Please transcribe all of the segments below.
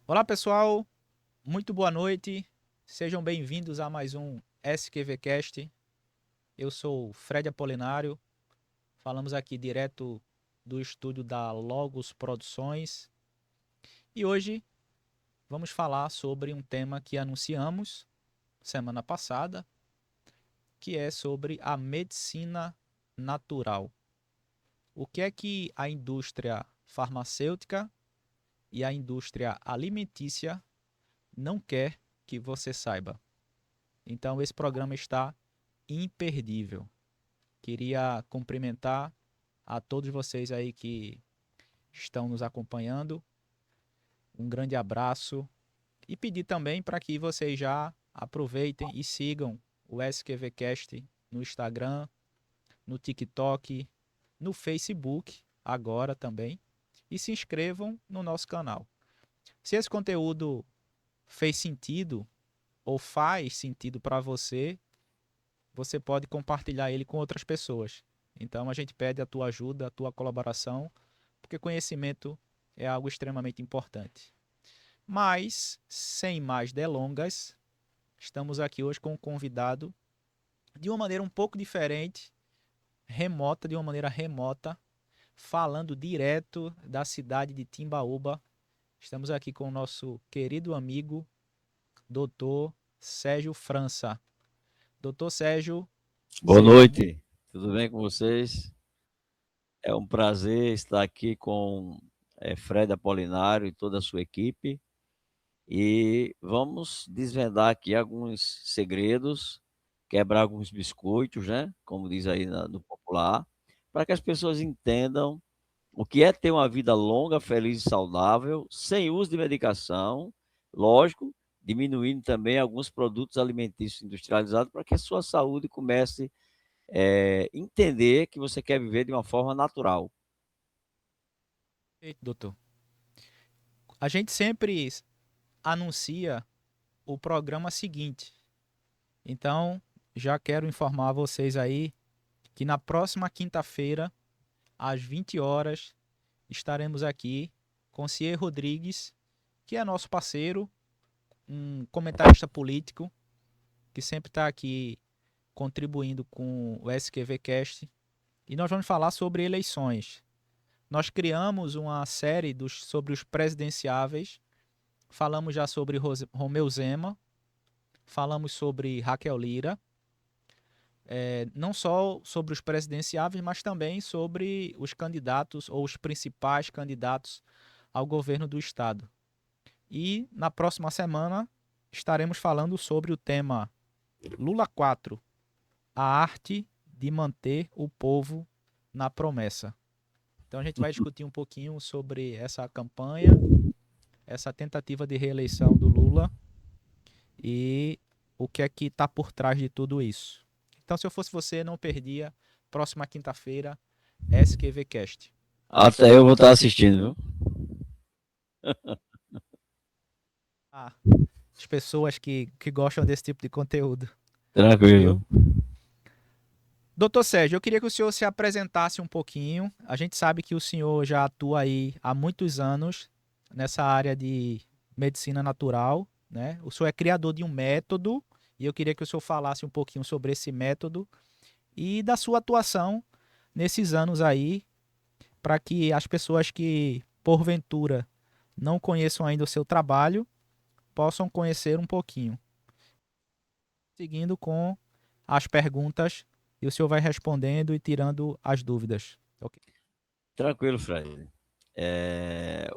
Olá, pessoal. Muito boa noite. Sejam bem-vindos a mais um SQVcast. Eu sou o Fred Apolinário. Falamos aqui direto do estúdio da Logos Produções. E hoje vamos falar sobre um tema que anunciamos semana passada, que é sobre a medicina natural. O que é que a indústria farmacêutica e a indústria alimentícia não quer que você saiba? Então esse programa está imperdível. Queria cumprimentar a todos vocês aí que estão nos acompanhando. Um grande abraço e pedir também para que vocês já aproveitem e sigam o SQVcast no Instagram, no TikTok, no Facebook, agora também, e se inscrevam no nosso canal. Se esse conteúdo fez sentido ou faz sentido para você, você pode compartilhar ele com outras pessoas. Então a gente pede a tua ajuda, a tua colaboração, porque conhecimento é algo extremamente importante. Mas, sem mais delongas, estamos aqui hoje com um convidado de uma maneira um pouco diferente, remota, de uma maneira remota, falando direto da cidade de Timbaúba. Estamos aqui com o nosso querido amigo, doutor Sérgio França. Doutor Sérgio, Boa seja muito. noite, tudo bem com vocês? É um prazer estar aqui com Fred Apolinário e toda a sua equipe e vamos desvendar aqui alguns segredos, quebrar alguns biscoitos, né? Como diz aí no popular, para que as pessoas entendam o que é ter uma vida longa, feliz e saudável, sem uso de medicação, lógico, diminuindo também alguns produtos alimentícios industrializados para que a sua saúde comece entender que você quer viver de uma forma natural. Perfeito, doutor. A gente sempre anuncia o programa seguinte. Então, já quero informar vocês aí que na próxima quinta-feira, às 20 horas, estaremos aqui com Cier Rodrigues, que é nosso parceiro, um comentarista político, que sempre está aqui contribuindo com o SQVcast. E nós vamos falar sobre eleições. Nós criamos uma série sobre os presidenciáveis. Falamos já sobre Romeu Zema, falamos sobre Raquel Lira, não só sobre os presidenciáveis, mas também sobre os candidatos ou os principais candidatos ao governo do estado. E na próxima semana estaremos falando sobre o tema Lula 4, a arte de manter o povo na promessa. Então a gente vai discutir um pouquinho sobre essa campanha, essa tentativa de reeleição do Lula e o que é que está por trás de tudo isso. Então, se eu fosse você, não perdia. Próxima quinta-feira, SQVcast. Até eu vou estar assistindo, viu? Ah, as pessoas que gostam desse tipo de conteúdo, Tranquilo. viu? Doutor Sérgio, eu queria que o senhor se apresentasse um pouquinho. A gente sabe que o senhor já atua aí há muitos anos nessa área de medicina natural, né? O senhor é criador de um método e eu queria que o senhor falasse um pouquinho sobre esse método e da sua atuação nesses anos aí, para que as pessoas que porventura não conheçam ainda o seu trabalho possam conhecer um pouquinho. Seguindo com as perguntas e o senhor vai respondendo e tirando as dúvidas. Ok? Tranquilo, Fred.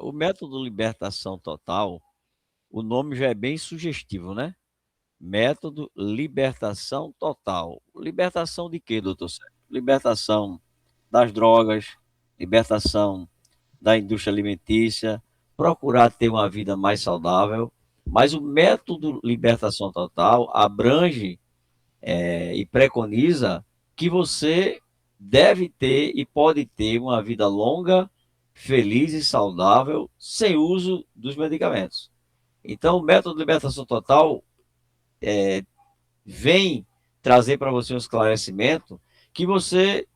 O método libertação total, o nome já é bem sugestivo, né? Método libertação total. Libertação de quê, doutor Sérgio? Libertação das drogas, libertação da indústria alimentícia, procurar ter uma vida mais saudável. Mas o método libertação total abrange e preconiza que você deve ter e pode ter uma vida longa, feliz e saudável sem uso dos medicamentos. Então, o método de libertação total vem trazer para você um esclarecimento que você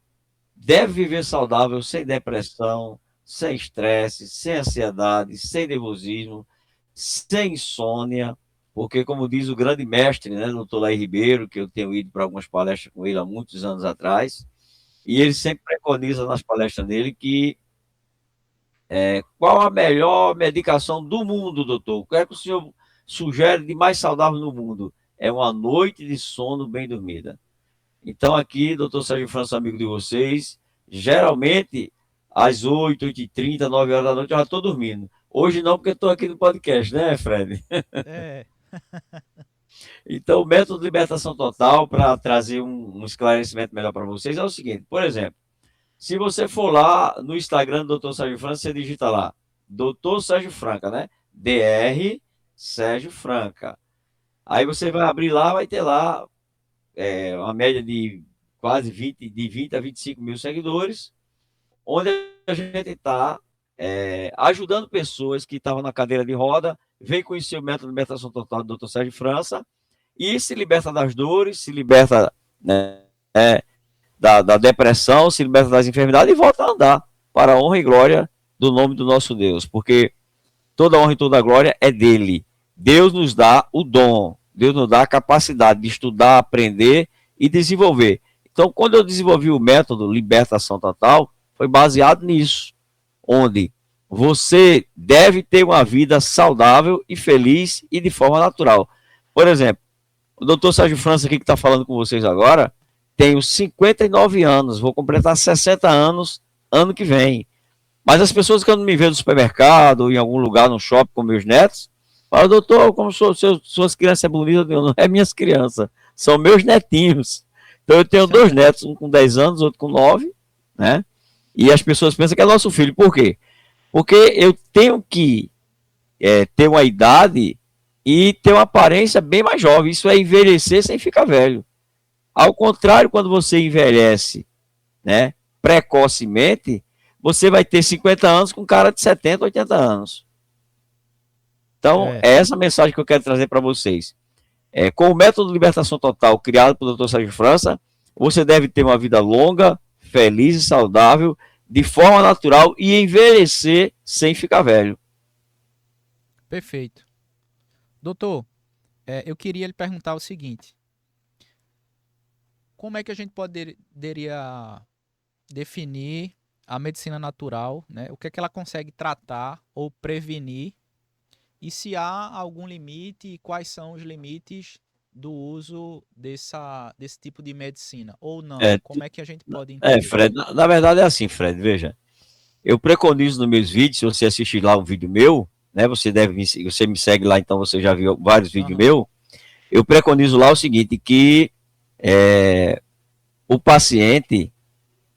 deve viver saudável sem depressão, sem estresse, sem ansiedade, sem nervosismo, sem insônia, porque, como diz o grande mestre, né, doutor Laí Ribeiro, que eu tenho ido para algumas palestras com ele há muitos anos atrás, e ele sempre preconiza nas palestras dele que qual a melhor medicação do mundo, doutor? O que é que o senhor sugere de mais saudável no mundo? É uma noite de sono bem dormida. Então, aqui, doutor Sérgio França, amigo de vocês, geralmente, às 8, 8h30, 9 horas da noite, eu já estou dormindo. Hoje não, porque estou aqui no podcast, né, Fred? É. Então, o método de libertação total, para trazer um esclarecimento melhor para vocês, é o seguinte, por exemplo, se você for lá no Instagram do Dr. Sérgio Franca, você digita lá, Dr. Sérgio Franca, né? DR Sérgio Franca. Aí você vai abrir lá, vai ter lá uma média de quase 20 a 25 mil seguidores, onde a gente está ajudando pessoas que estavam na cadeira de roda, vem conhecer o método de libertação total do Dr. Sérgio França, e se liberta das dores, se liberta, né, da depressão, se liberta das enfermidades e volta a andar para a honra e glória do nome do nosso Deus, porque toda honra e toda glória é dele. Deus nos dá o dom, Deus nos dá a capacidade de estudar, aprender e desenvolver. Então, quando eu desenvolvi o método Libertação Total, foi baseado nisso, onde você deve ter uma vida saudável e feliz e de forma natural. Por exemplo, o doutor Sérgio França aqui que está falando com vocês agora, tenho 59 anos, vou completar 60 anos ano que vem. Mas as pessoas que me veem no supermercado, ou em algum lugar, no shopping com meus netos, falam, doutor, como suas crianças são bonitas, não é minhas crianças, são meus netinhos. Então eu tenho dois netos, um com 10 anos, outro com 9, né? E as pessoas pensam que é nosso filho. Por quê? Porque eu tenho que ter uma idade e ter uma aparência bem mais jovem. Isso é envelhecer sem ficar velho. Ao contrário, quando você envelhece, né, precocemente, você vai ter 50 anos com cara de 70, 80 anos. Então, é essa mensagem que eu quero trazer para vocês. Com o método de libertação total criado pelo Dr. Sérgio França, você deve ter uma vida longa, feliz e saudável, de forma natural e envelhecer sem ficar velho. Perfeito. Doutor, eu queria lhe perguntar o seguinte. Como é que a gente poderia definir a medicina natural, né? O que é que ela consegue tratar ou prevenir? E se há algum limite e quais são os limites do uso desse tipo de medicina? Ou não? Como é que a gente pode entender? Fred, na verdade é assim, Fred, veja. Eu preconizo nos meus vídeos, se você assistir lá um vídeo meu, né? Você me segue lá, então você já viu vários vídeos meus. Eu preconizo lá o seguinte, que o paciente,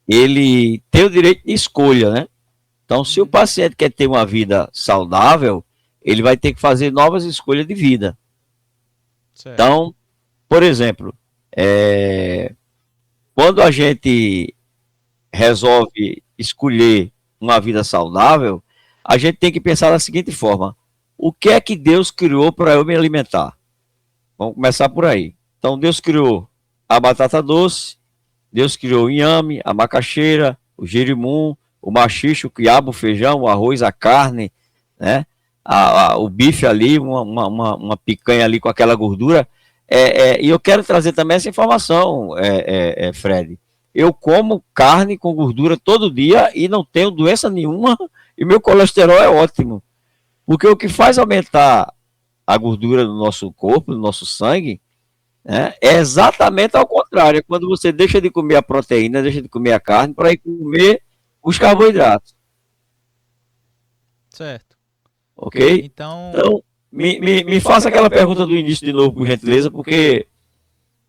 ele tem o direito de escolha, né? Então, se o paciente quer ter uma vida saudável, ele vai ter que fazer novas escolhas de vida. Certo. Então, por exemplo, quando a gente resolve escolher uma vida saudável, a gente tem que pensar da seguinte forma: o que é que Deus criou para eu me alimentar? Vamos começar por aí. Então, Deus criou a batata doce, Deus criou o inhame, a macaxeira, o jerimum, o maxixe, o quiabo, o feijão, o arroz, a carne, né? O bife ali, uma picanha ali com aquela gordura. E eu quero trazer também essa informação, Fred. Eu como carne com gordura todo dia e não tenho doença nenhuma e meu colesterol é ótimo. Porque o que faz aumentar a gordura do nosso corpo, do nosso sangue, né, é exatamente ao contrário. É quando você deixa de comer a proteína, deixa de comer a carne para ir comer os carboidratos. Certo. Ok? Então me faça aquela pergunta do início de novo, por gentileza, porque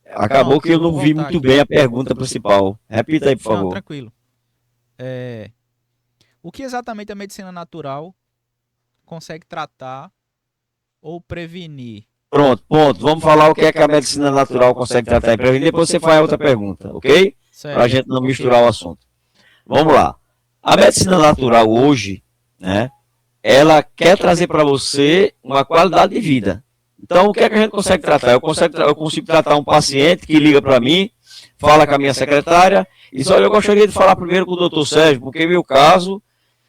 acabou que eu não vi muito bem a pergunta principal. Repita aí, por favor. Não, tranquilo. O que exatamente a medicina natural consegue tratar ou prevenir? Pronto, ponto. Vamos falar o que é que a medicina natural consegue tratar e prevenir, depois você faz outra pergunta, ok? Para a gente não misturar o assunto. Vamos lá. A medicina natural hoje, né, ela quer trazer para você uma qualidade de vida. Então, o que é que a gente consegue tratar? Eu consigo tratar um paciente que liga para mim, fala com a minha secretária, e diz, olha, eu gostaria de falar primeiro com o doutor Sérgio, porque, no meu caso,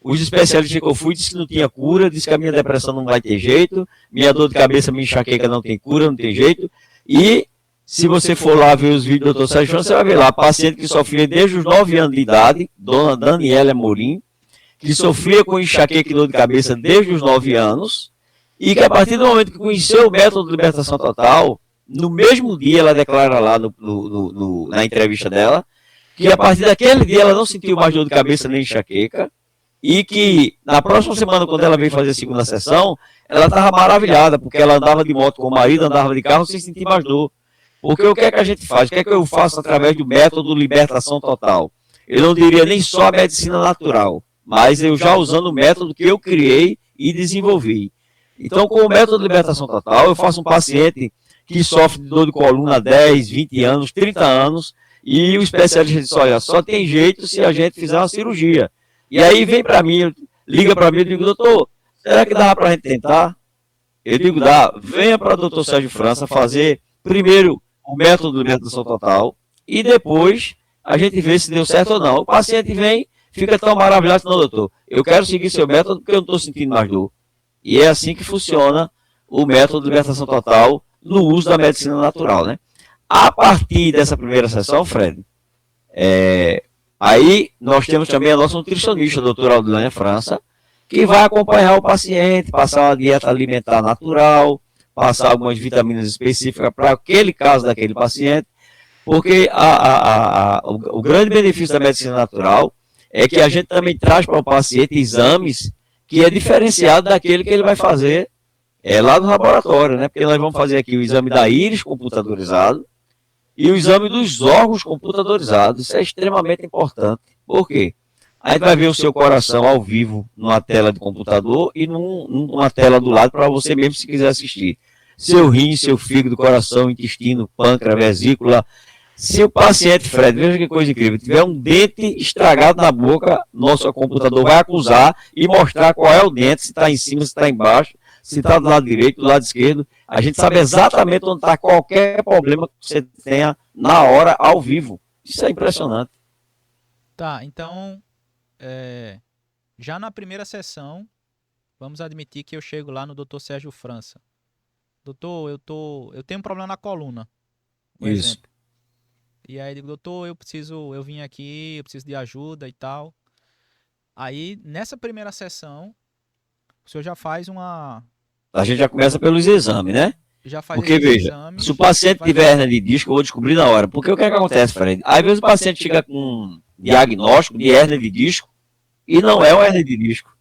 Os especialistas que eu fui disse que não tinha cura, disse que a minha depressão não vai ter jeito, minha dor de cabeça, minha enxaqueca não tem cura, não tem jeito. E se você for lá ver os vídeos do Dr. Sérgio França, você vai ver lá, paciente que sofria desde os 9 anos de idade, dona Daniela Morim, que sofria com enxaqueca e dor de cabeça desde os 9 anos, e que a partir do momento que conheceu o método de libertação total, no mesmo dia ela declara lá na entrevista dela, que a partir daquele dia ela não sentiu mais dor de cabeça nem enxaqueca, e que na próxima semana, quando ela veio fazer a segunda sessão, ela estava maravilhada, porque ela andava de moto com o marido, andava de carro sem sentir mais dor. Porque o que é que a gente faz? O que é que eu faço através do método libertação total? Eu não diria nem só a medicina natural, mas eu já usando o método que eu criei e desenvolvi. Então, com o método de libertação total, eu faço um paciente que sofre de dor de coluna há 10, 20 anos, 30 anos, e o especialista diz, olha, só tem jeito se a gente fizer uma cirurgia. E aí vem para mim, liga para mim e digo, doutor, será que dá para a gente tentar? Eu digo, dá, venha para o doutor Sérgio França fazer primeiro o método de libertação total e depois a gente vê se deu certo ou não. O paciente vem, fica tão maravilhado, não, doutor, eu quero seguir seu método porque eu não estou sentindo mais dor. E é assim que funciona o método de libertação total no uso da medicina natural, né? A partir dessa primeira sessão, Fred, aí nós temos também a nossa nutricionista, a doutora Aldilânia França, que vai acompanhar o paciente, passar uma dieta alimentar natural, passar algumas vitaminas específicas para aquele caso daquele paciente, porque o grande benefício da medicina natural é que a gente também traz para o paciente exames que é diferenciado daquele que ele vai fazer lá no laboratório, né? Porque nós vamos fazer aqui o exame da íris computadorizado e o exame dos órgãos computadorizados. Isso é extremamente importante. Por quê? A gente vai ver o seu coração ao vivo numa tela de computador e numa tela do lado para você mesmo se quiser assistir. Seu rim, seu fígado, coração, intestino, pâncreas, vesícula. Se o paciente, Fred, veja que coisa incrível, tiver um dente estragado na boca, nosso computador vai acusar e mostrar qual é o dente, se está em cima, se está embaixo, se está do lado direito, do lado esquerdo. A gente sabe exatamente onde está qualquer problema que você tenha na hora, ao vivo. Isso é impressionante. Tá, então, já na primeira sessão, vamos admitir que eu chego lá no Dr. Sérgio França. Doutor, eu tenho um problema na coluna, por Isso. exemplo. E aí eu digo, doutor, eu vim aqui, eu preciso de ajuda e tal. Aí, nessa primeira sessão, o senhor já faz uma... A gente já começa pelos exames, né? Já faz Porque, esses veja, exames, se o paciente vai- tiver hernia de disco, eu vou descobrir na hora. Porque o que é que acontece, Fred? Às vezes o paciente chega com um diagnóstico de hernia de disco e não é uma hernia de disco.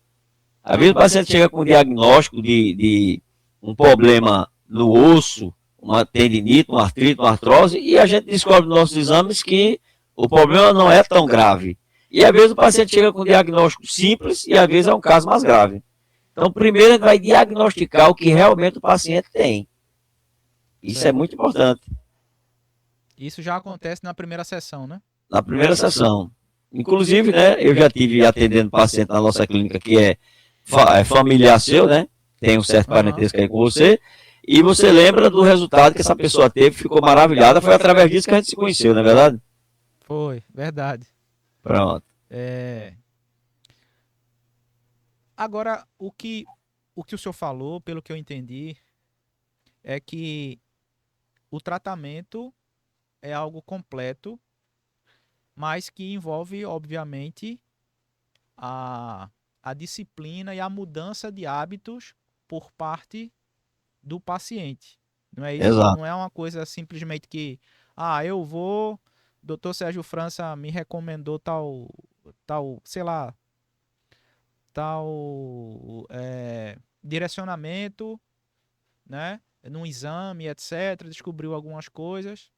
Às vezes o paciente chega com um diagnóstico de um problema no osso, uma tendinite, uma artrite, uma artrose, e a gente descobre nos nossos exames que o problema não é tão grave. E às vezes o paciente chega com um diagnóstico simples e às vezes é um caso mais grave. Então, primeiro a gente vai diagnosticar o que realmente o paciente tem. Isso Certo. é muito importante. Isso já acontece na primeira sessão, né? Na primeira sessão. Inclusive, né, eu já tive atendendo paciente na nossa clínica que é familiar seu, né? Tem um certo parentesco aí com você. E você lembra do resultado que essa pessoa teve, ficou maravilhada. Foi através disso que a gente se conheceu, não é verdade? Foi, verdade. Pronto. Agora, o que o senhor falou, pelo que eu entendi, é que o tratamento é algo completo, mas que envolve, obviamente, a disciplina e a mudança de hábitos por parte do paciente. Não é isso? Exato. Não é uma coisa simplesmente que, eu vou, Dr. Sérgio França me recomendou tal, sei lá, tal direcionamento, né? Num exame, etc. Descobriu algumas coisas,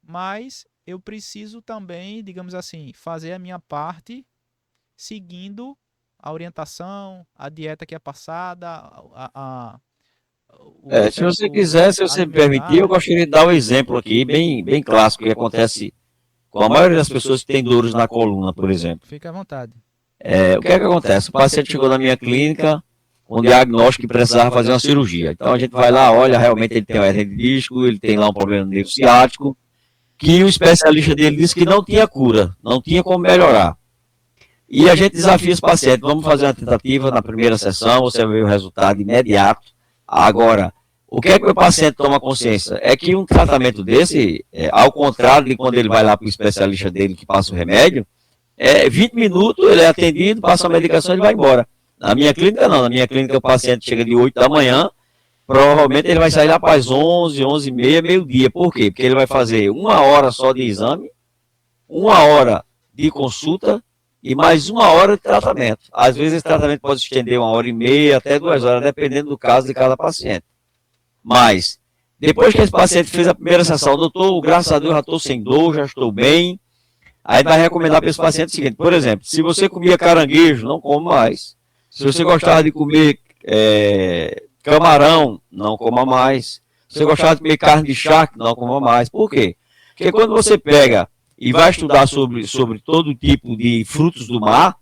mas eu preciso também, digamos assim, fazer a minha parte seguindo a orientação, a dieta que é passada, Se você quiser, se você me permitir, eu gostaria de dar um exemplo aqui, bem clássico, que acontece com a maioria das pessoas que têm dores na coluna, por exemplo. Fique à vontade. O que é que acontece? O paciente chegou na minha clínica com diagnóstico que precisava fazer uma cirurgia. Então a gente vai lá, olha, realmente ele tem uma hernia de disco, ele tem lá um problema no nervo ciático, que o especialista dele disse que não tinha cura, não tinha como melhorar. E a gente desafia os pacientes, vamos fazer uma tentativa na primeira sessão, você vai ver o resultado imediato. Agora, o que é que o paciente toma consciência? É que um tratamento desse, ao contrário de quando ele vai lá para o especialista dele que passa o remédio, 20 minutos ele é atendido, passa a medicação e ele vai embora. Na minha clínica não, na minha clínica o paciente chega de 8 da manhã, provavelmente ele vai sair lá para as 11, 11h30, meio-dia. Por quê? Porque ele vai fazer 1 hora só de exame, 1 hora de consulta e mais 1 hora de tratamento. Às vezes esse tratamento pode se estender 1h30 até 2 horas, dependendo do caso de cada paciente. Mas, depois que esse paciente fez a primeira sessão, doutor, graças a Deus já estou sem dor, já estou bem, aí vai recomendar para esse paciente o seguinte, por exemplo, se você comia caranguejo, não come mais. Se você gostava de comer camarão, não coma mais. Se você gostava de comer carne de charque, não coma mais. Por quê? Porque quando você pega e vai estudar sobre todo tipo de frutos do mar,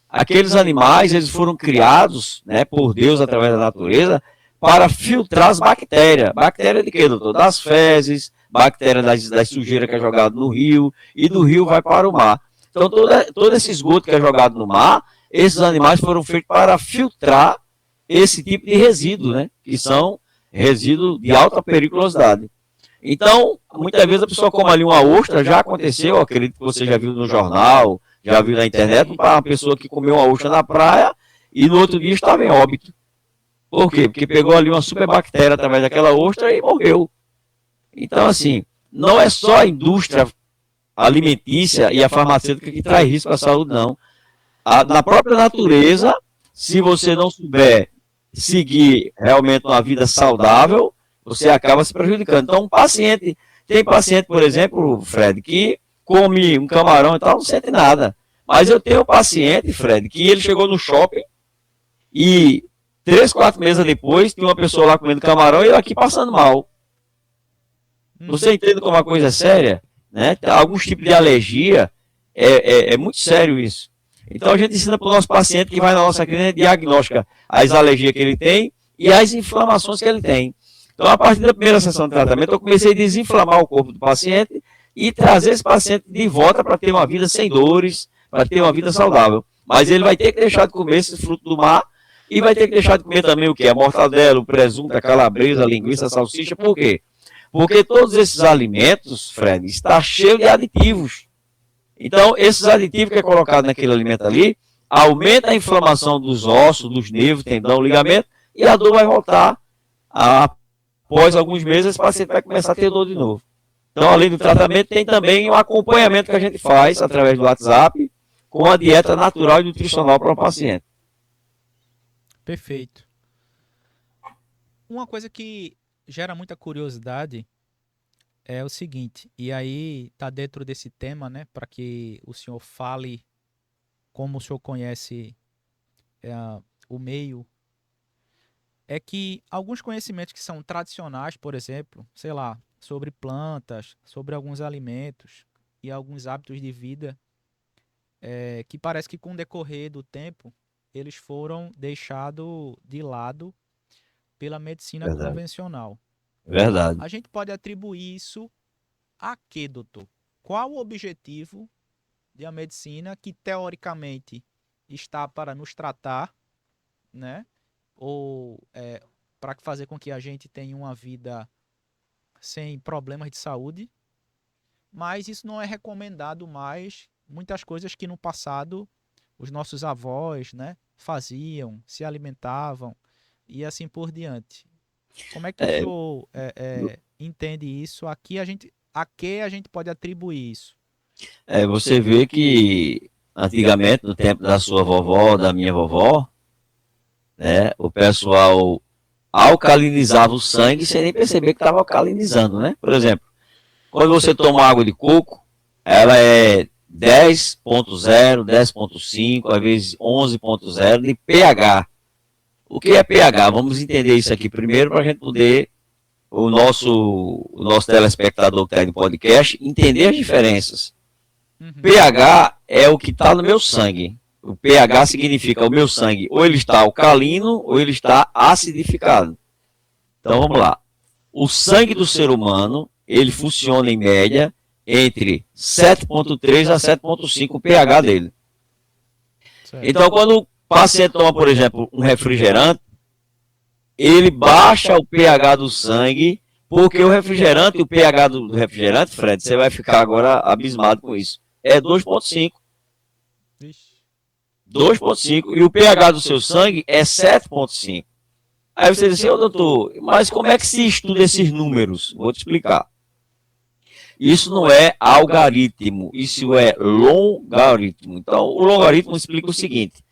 aqueles animais, eles foram criados, né, por Deus através da natureza, para filtrar as bactérias. Bactéria de quê, doutor? Das fezes, bactéria das sujeiras que é jogado no rio, e do rio vai para o mar. Então, todo esse esgoto que é jogado no mar, esses animais foram feitos para filtrar esse tipo de resíduo, né? Que são resíduos de alta periculosidade. Então, muitas vezes a pessoa come ali uma ostra, já aconteceu, acredito que você já viu no jornal, já viu na internet, uma pessoa que comeu uma ostra na praia e no outro dia estava em óbito. Por quê? Porque pegou ali uma superbactéria através daquela ostra e morreu. Então, assim, não é só a indústria alimentícia e a farmacêutica que traz risco à saúde, não. Na própria natureza, se você não souber seguir realmente uma vida saudável, você acaba se prejudicando. Então, tem paciente, por exemplo, Fred, que come um camarão e tal, não sente nada. Mas eu tenho um paciente, Fred, que ele chegou no shopping e 3, 4 meses depois, tinha uma pessoa lá comendo camarão e eu aqui passando mal. Você entende como a coisa é séria? Né? Tem alguns tipos de alergia, é muito sério isso. Então a gente ensina para o nosso paciente que vai na nossa clínica diagnóstica as alergias que ele tem e as inflamações que ele tem. Então a partir da primeira sessão de tratamento eu comecei a desinflamar o corpo do paciente e trazer esse paciente de volta para ter uma vida sem dores, para ter uma vida saudável. Mas ele vai ter que deixar de comer esse fruto do mar e vai ter que deixar de comer também o quê? A mortadela, o presunto, a calabresa, a linguiça, a salsicha. Por quê? Porque todos esses alimentos, Fred, estão cheios de aditivos. Então, esses aditivos que é colocado naquele alimento ali, aumenta a inflamação dos ossos, dos nervos, tendão, ligamento, e a dor vai voltar. Após alguns meses, esse paciente vai começar a ter dor de novo. Então, além do tratamento, tem também um acompanhamento que a gente faz através do WhatsApp, com a dieta natural e nutricional para o paciente. Perfeito. Uma coisa que gera muita curiosidade é o seguinte, e aí tá dentro desse tema, né, para que o senhor fale como o senhor conhece o meio, é que alguns conhecimentos que são tradicionais, por exemplo, sei lá, sobre plantas, sobre alguns alimentos e alguns hábitos de vida, que parece que com o decorrer do tempo eles foram deixados de lado pela medicina convencional. Verdade. A gente pode atribuir isso a quê, doutor? Qual o objetivo de a medicina que teoricamente está para nos tratar, né? Ou para fazer com que a gente tenha uma vida sem problemas de saúde, mas isso não é recomendado mais. Muitas coisas que no passado os nossos avós, né, faziam, se alimentavam e assim por diante. Como é que o senhor entende isso? A que a gente pode atribuir isso? Você vê que antigamente, no tempo da sua vovó, da minha vovó, né, o pessoal alcalinizava o sangue sem nem perceber que estava alcalinizando, né? Por exemplo, quando você toma água de coco, ela é 10.0, 10.5, às vezes 11.0 de pH. O que é pH? Vamos entender isso aqui primeiro para a gente poder, o nosso telespectador que está aí no podcast, entender as diferenças. pH é o que está no meu sangue. O pH significa o meu sangue ou ele está alcalino ou ele está acidificado. Então vamos lá. O sangue do ser humano, ele funciona em média entre 7.3 a 7.5 o pH dele. Certo. Então, quando o paciente toma, por exemplo, um refrigerante, ele baixa o pH do sangue, porque o refrigerante, o pH do refrigerante, Fred, você vai ficar agora abismado com isso, é 2,5. Vixe. 2,5 e o pH do seu sangue é 7,5. Aí você diz assim, ô doutor, mas como é que se estuda esses números? Vou te explicar. Isso não é algaritmo, isso é logaritmo. Então, o logaritmo explica o seguinte: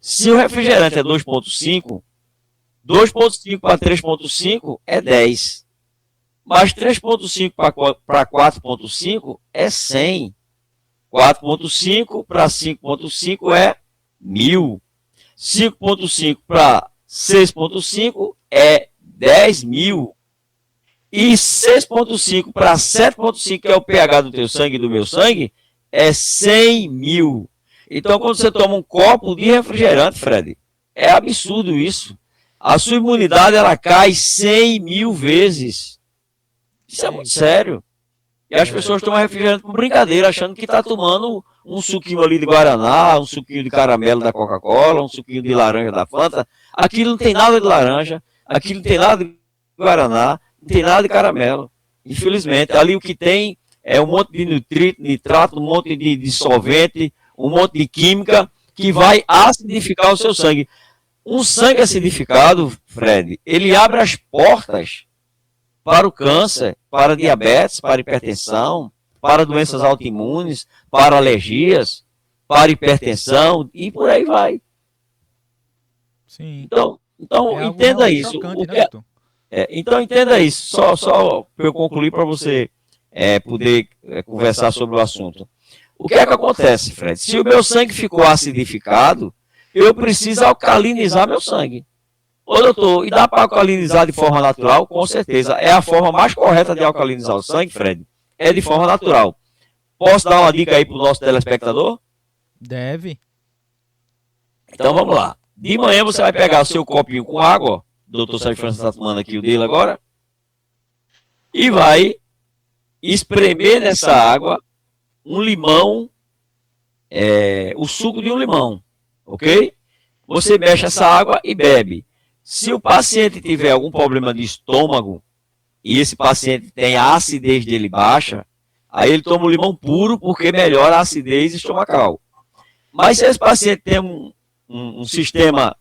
se o refrigerante é 2,5, 2,5 para 3,5 é 10. Mas 3,5 para 4,5 é 100. 4,5 para 5,5 é 1000. 5,5 para 6,5 é 10.000. E 6,5 para 7,5, que é o pH do teu sangue e do meu sangue, é 100.000. Então, quando você toma um copo de refrigerante, Fred, é absurdo isso. A sua imunidade, ela cai 100.000 vezes. Isso é muito sério. E as pessoas tomam refrigerante por brincadeira, achando que está tomando um suquinho ali de Guaraná, um suquinho de caramelo da Coca-Cola, um suquinho de laranja da Fanta. Aquilo não tem nada de laranja, aquilo não tem nada de Guaraná, não tem nada de caramelo. Infelizmente, ali o que tem é um monte de nitrito, nitrato, um monte de solvente, um monte de química que vai acidificar o seu sangue. Um sangue acidificado, Fred, ele abre as portas para o câncer, para diabetes, para hipertensão, para doenças autoimunes, para alergias, para hipertensão e por aí vai. Sim. Então É algo entenda realmente isso. chocante, né, doutor? Então entenda isso. Só para eu concluir para você poder conversar sobre o assunto. O que é que acontece, Fred? Se o meu sangue ficou acidificado, eu preciso alcalinizar meu sangue. Ô doutor, e dá para alcalinizar de forma natural? Com certeza. É a forma mais correta de alcalinizar o sangue, Fred. É de forma natural. Posso dar uma dica aí para o nosso telespectador? Deve. Então vamos lá. De manhã você vai pegar o seu copinho com água, ó. O doutor Sérgio França está tomando aqui o dele agora, e vai espremer nessa água um limão, o suco de um limão, ok? Você mexe essa água e bebe. Se o paciente tiver algum problema de estômago e esse paciente tem a acidez dele baixa, aí ele toma o limão puro porque melhora a acidez estomacal. Mas se esse paciente tem um sistema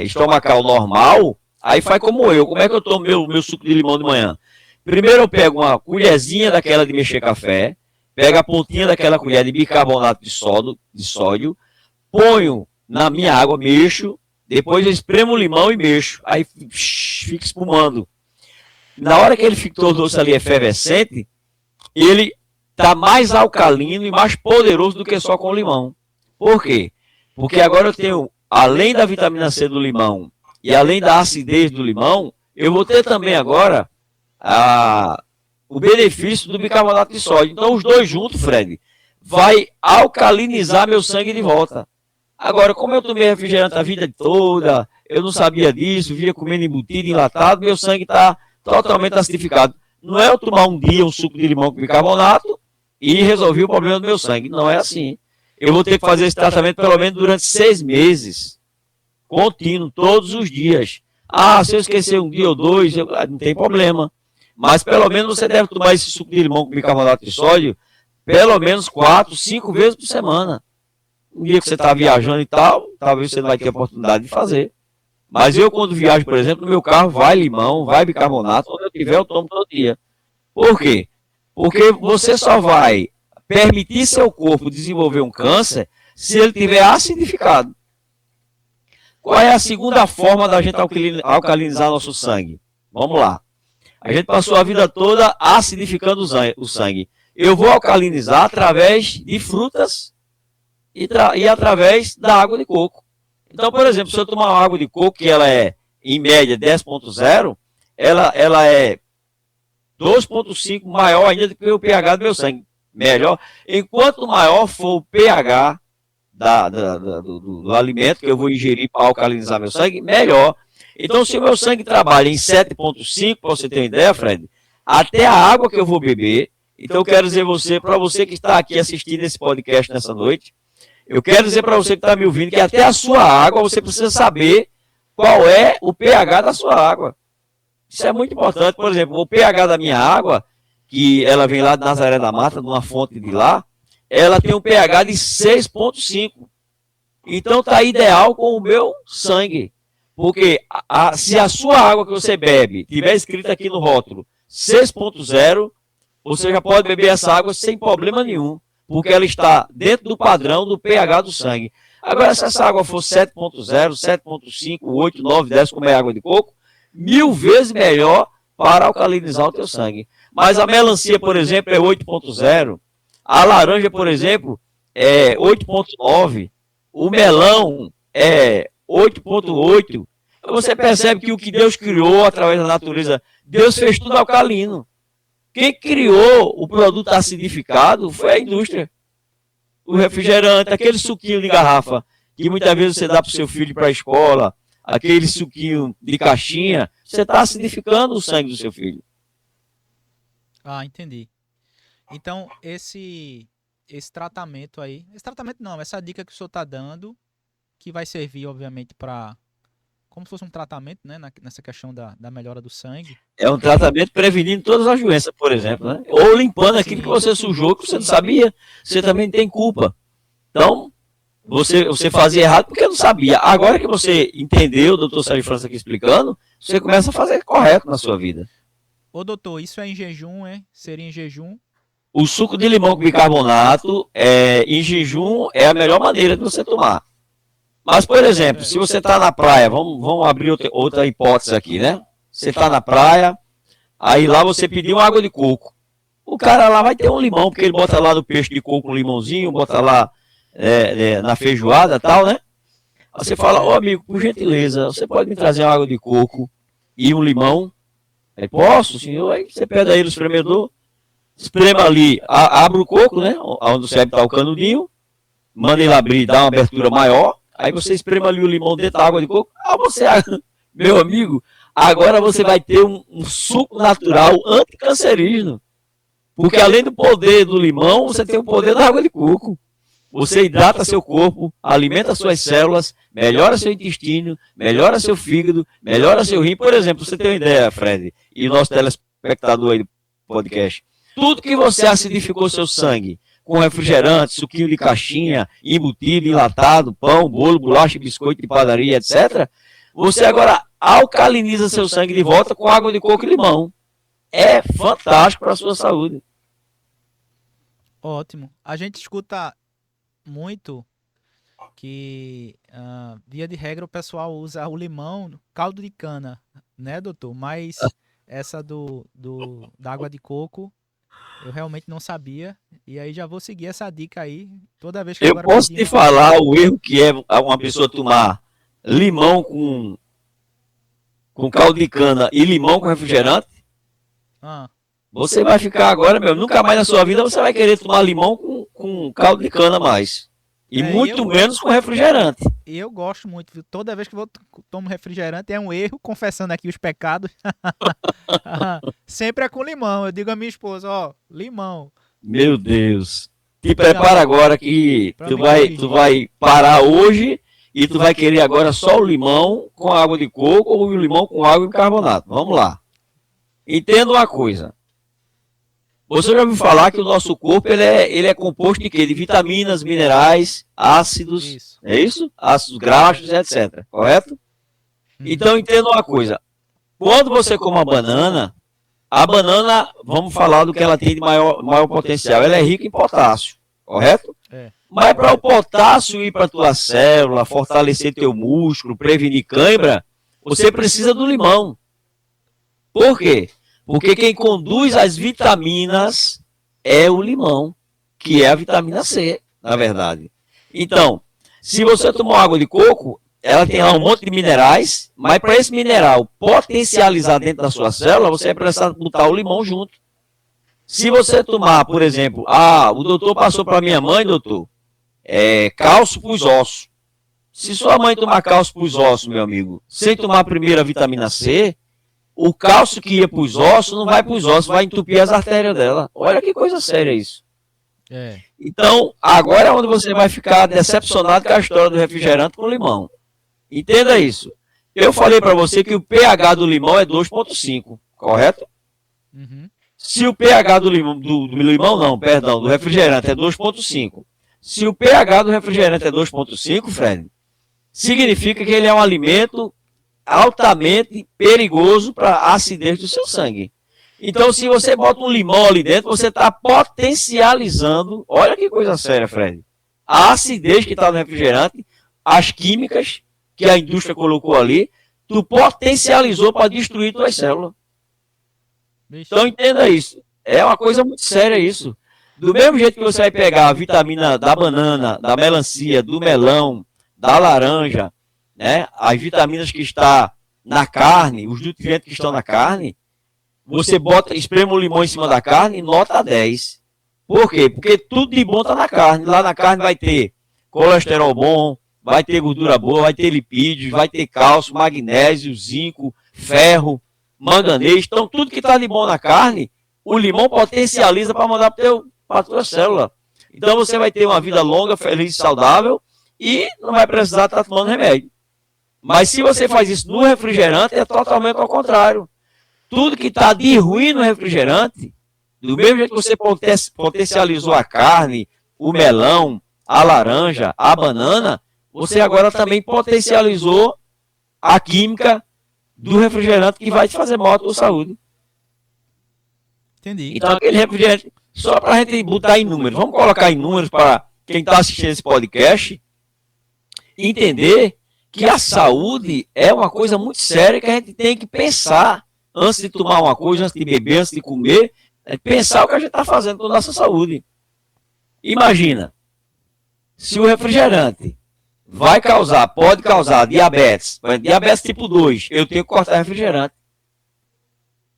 estomacal normal, aí faz como eu. Como é que eu tomo meu suco de limão de manhã? Primeiro eu pego uma colherzinha daquela de mexer café, pego a pontinha daquela colher de bicarbonato de sódio, ponho na minha água, mexo, depois eu espremo o limão e mexo, aí fica espumando. Na hora que ele tornou-se ali efervescente, ele está mais alcalino e mais poderoso do que só com limão. Por quê? Porque agora eu tenho, além da vitamina C do limão e além da acidez do limão, eu vou ter também agora o benefício do bicarbonato de sódio. Então os dois juntos, Fred, vai alcalinizar meu sangue de volta. Agora, como eu tomei refrigerante a vida toda, eu não sabia disso, via comendo embutido, enlatado, meu sangue está totalmente acidificado. Não é eu tomar um dia um suco de limão com bicarbonato e resolver o problema do meu sangue. Não é assim. Eu vou ter que fazer esse tratamento pelo menos durante 6 meses. Contínuo, todos os dias. Se eu esquecer um dia ou dois, não tem problema. Mas pelo menos você deve tomar esse suco de limão com bicarbonato de sódio pelo menos 4, 5 vezes por semana. Um dia que você está viajando e tal, talvez você não vai ter oportunidade de fazer. Mas eu, quando viajo, por exemplo, no meu carro vai limão, vai bicarbonato, onde eu tiver eu tomo todo dia. Por quê? Porque você só vai permitir seu corpo desenvolver um câncer se ele tiver acidificado. Qual é a segunda forma da gente alcalinizar nosso sangue? Vamos lá. A gente passou a vida toda acidificando o sangue. Eu vou alcalinizar através de frutas e através da água de coco. Então, por exemplo, se eu tomar uma água de coco, que ela é, em média, 10,0, ela é 2,5 maior ainda do que o pH do meu sangue. Melhor. Enquanto maior for o pH do alimento que eu vou ingerir para alcalinizar meu sangue, melhor. Então, se o meu sangue trabalha em 7,5, para você ter uma ideia, Fred, até a água que eu vou beber, então eu quero dizer para você que está aqui assistindo esse podcast nessa noite, Eu quero dizer para você que está me ouvindo que até a sua água você precisa saber qual é o pH da sua água. Isso é muito importante. Por exemplo, o pH da minha água, que ela vem lá de Nazaré da Mata, de uma fonte de lá, ela tem um pH de 6,5. Então está ideal com o meu sangue. Porque se a sua água que você bebe tiver escrito aqui no rótulo 6,0, você já pode beber essa água sem problema nenhum. Porque ela está dentro do padrão do pH do sangue. Agora, se essa água for 7,0, 7,5, 8, 9, 10, como é água de coco, 1000 vezes melhor para alcalinizar o teu sangue. Mas a melancia, por exemplo, é 8,0. A laranja, por exemplo, é 8,9. O melão é 8,8. Você percebe que o que Deus criou através da natureza, Deus fez tudo alcalino. Quem criou o produto acidificado foi a indústria. O refrigerante, aquele suquinho de garrafa, que muitas vezes você dá para o seu filho para a escola, aquele suquinho de caixinha, você está acidificando o sangue do seu filho. Ah, entendi. Então, esse tratamento aí, esse tratamento não, essa dica que o senhor está dando, que vai servir, obviamente, para como se fosse um tratamento, né, nessa questão da melhora do sangue. É um tratamento prevenindo todas as doenças, por exemplo, né? Ou limpando aquilo que você sujou, que você não sabia, você também tem culpa. Então, você fazia errado porque não sabia. Agora que você entendeu, o doutor Sérgio França aqui explicando, você começa a fazer correto na sua vida. Ô doutor, isso é em jejum, é? Seria em jejum? O suco de limão com bicarbonato, em jejum, é a melhor maneira de você tomar. Mas, por exemplo, se você está na praia, vamos abrir outra hipótese aqui, né? Você está na praia, aí lá você pediu uma água de coco. O cara lá vai ter um limão, porque ele bota lá no peixe de coco um limãozinho, bota lá na feijoada e tal, né? Aí você fala, ô amigo, por gentileza, você pode me trazer uma água de coco e um limão? Aí, posso, senhor? Aí você pede aí no espremedor, esprema ali, abre o coco, né? Onde você está o canudinho, manda ele abrir, dá uma abertura maior. Aí você esprema ali o limão dentro da água de coco. Meu amigo, agora você vai ter um suco natural anticancerígeno. Porque além do poder do limão, você tem o poder da água de coco. Você hidrata seu corpo, alimenta suas células, melhora seu intestino, melhora seu fígado, melhora seu rim. Por exemplo, você tem uma ideia, Fred, e o nosso telespectador aí do podcast. Tudo que você acidificou seu sangue, com refrigerante, suquinho de caixinha, embutido, enlatado, pão, bolo, bolacha, biscoito de padaria, etc. Você agora alcaliniza seu sangue de volta com água de coco e limão. É fantástico para a sua saúde. Ótimo. A gente escuta muito que, via de regra, o pessoal usa o limão, caldo de cana, né, doutor? Mas essa da água de coco, eu realmente não sabia. E aí já vou seguir essa dica aí. Toda vez que eu posso te falar o erro que é uma pessoa tomar limão com caldo de cana e limão com refrigerante? Você vai ficar agora, nunca mais na sua vida você vai querer tomar limão com caldo de cana mais. E muito menos com refrigerante. E eu gosto muito, viu? Toda vez que eu tomo refrigerante é um erro, confessando aqui os pecados. Sempre é com limão. Eu digo à minha esposa, ó, limão. Meu Deus. Te prepara agora que tu vai parar hoje e tu vai querer agora só o limão com água de coco ou o limão com água e bicarbonato. Vamos lá. Entenda uma coisa. Você já ouviu falar que o nosso corpo ele é composto de quê? De vitaminas, minerais, ácidos, isso. É isso? Ácidos graxos, etc. Correto? Então entenda uma coisa. Quando você come a banana, vamos falar do que ela tem de maior potencial. Ela é rica em potássio, correto? Mas para o potássio ir para a tua célula, fortalecer teu músculo, prevenir cãibra, você precisa do limão. Por quê? Porque quem conduz as vitaminas é o limão, que é a vitamina C, na verdade. Então, se você tomar água de coco, ela tem lá um monte de minerais, mas para esse mineral potencializar dentro da sua célula, você vai precisar botar o limão junto. Se você tomar, por exemplo, o doutor passou para minha mãe, doutor, cálcio para os ossos. Se sua mãe tomar cálcio para os ossos, meu amigo, sem tomar a primeira vitamina C, o cálcio que ia para os ossos não vai para os ossos, vai entupir as artérias dela. Olha que coisa séria isso. É. Então, agora é onde você vai ficar decepcionado com a história do refrigerante com limão. Entenda isso. Eu falei para você que o pH do limão é 2,5, correto? Uhum. Se o pH do limão, do refrigerante é 2,5. Se o pH do refrigerante é 2,5, Fred, significa que ele é um alimento altamente perigoso para a acidez do seu sangue. Então, se você bota um limão ali dentro, você está potencializando, olha que coisa séria, Fred, a acidez que está no refrigerante, as químicas que a indústria colocou ali, tu potencializou para destruir tuas células. Então, entenda isso. É uma coisa muito séria isso. Do mesmo jeito que você vai pegar a vitamina da banana, da melancia, do melão, da laranja, né, as vitaminas que estão na carne, os nutrientes que estão na carne, você bota, espreme o limão em cima da carne, nota 10. Por quê? Porque tudo de bom está na carne. Lá na carne vai ter colesterol bom, vai ter gordura boa, vai ter lipídios, vai ter cálcio, magnésio, zinco, ferro, manganês. Então, tudo que está de bom na carne, o limão potencializa para mandar para a tua célula. Então, você vai ter uma vida longa, feliz e saudável e não vai precisar estar tomando remédio. Mas se você faz isso no refrigerante, é totalmente ao contrário. Tudo que está de ruim no refrigerante, do mesmo jeito que você potencializou a carne, o melão, a laranja, a banana, você agora também potencializou a química do refrigerante que vai te fazer mal à tua saúde. Entendi. Então, aquele refrigerante, só para a gente botar em números, vamos colocar em números para quem está assistindo esse podcast, entender que a saúde é uma coisa muito séria que a gente tem que pensar antes de tomar uma coisa, antes de beber, antes de comer, é pensar o que a gente está fazendo com a nossa saúde. Imagina, se o refrigerante pode causar diabetes tipo 2, eu tenho que cortar refrigerante.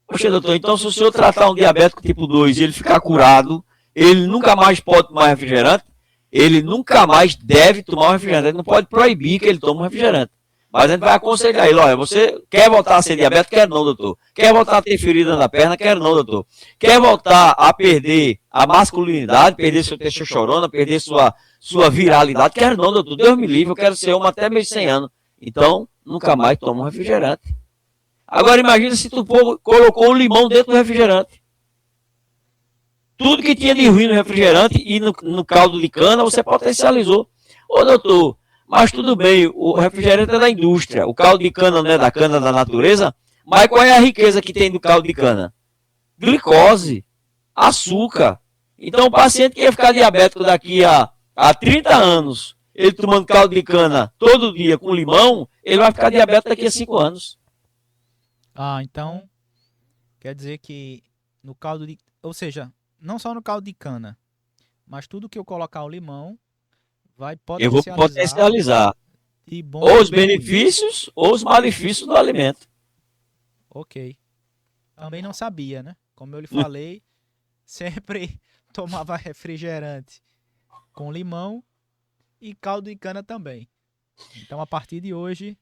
Poxa, doutor, então se o senhor tratar um diabético tipo 2 e ele ficar curado, ele nunca mais pode tomar refrigerante, ele nunca mais deve tomar um refrigerante, ele não pode proibir que ele tome um refrigerante. Mas a gente vai aconselhar ele, olha, você quer voltar a ser diabético? Quero não, doutor. Quer voltar a ter ferida na perna? Quero não, doutor. Quer voltar a perder a masculinidade, perder seu testosterona, perder sua viralidade? Quero não, doutor. Deus me livre, eu quero ser homem até meio de 100 anos. Então, nunca mais toma um refrigerante. Agora imagina se tu colocou o limão dentro do refrigerante. Tudo que tinha de ruim no refrigerante e no caldo de cana, você potencializou. Ô, doutor, mas tudo bem, o refrigerante é da indústria, o caldo de cana não é da cana da natureza, mas qual é a riqueza que tem do caldo de cana? Glicose, açúcar. Então o paciente que ia ficar diabético daqui a 30 anos, ele tomando caldo de cana todo dia com limão, ele vai ficar diabético daqui a 5 anos. Ah, então quer dizer que no caldo de... Ou seja, não só no caldo de cana, mas tudo que eu colocar o limão vai eu vou potencializar ou os benefícios ou os malefícios do alimento. Ok. Também não sabia, né? Como eu lhe falei, sempre tomava refrigerante com limão e caldo de cana também. Então, a partir de hoje,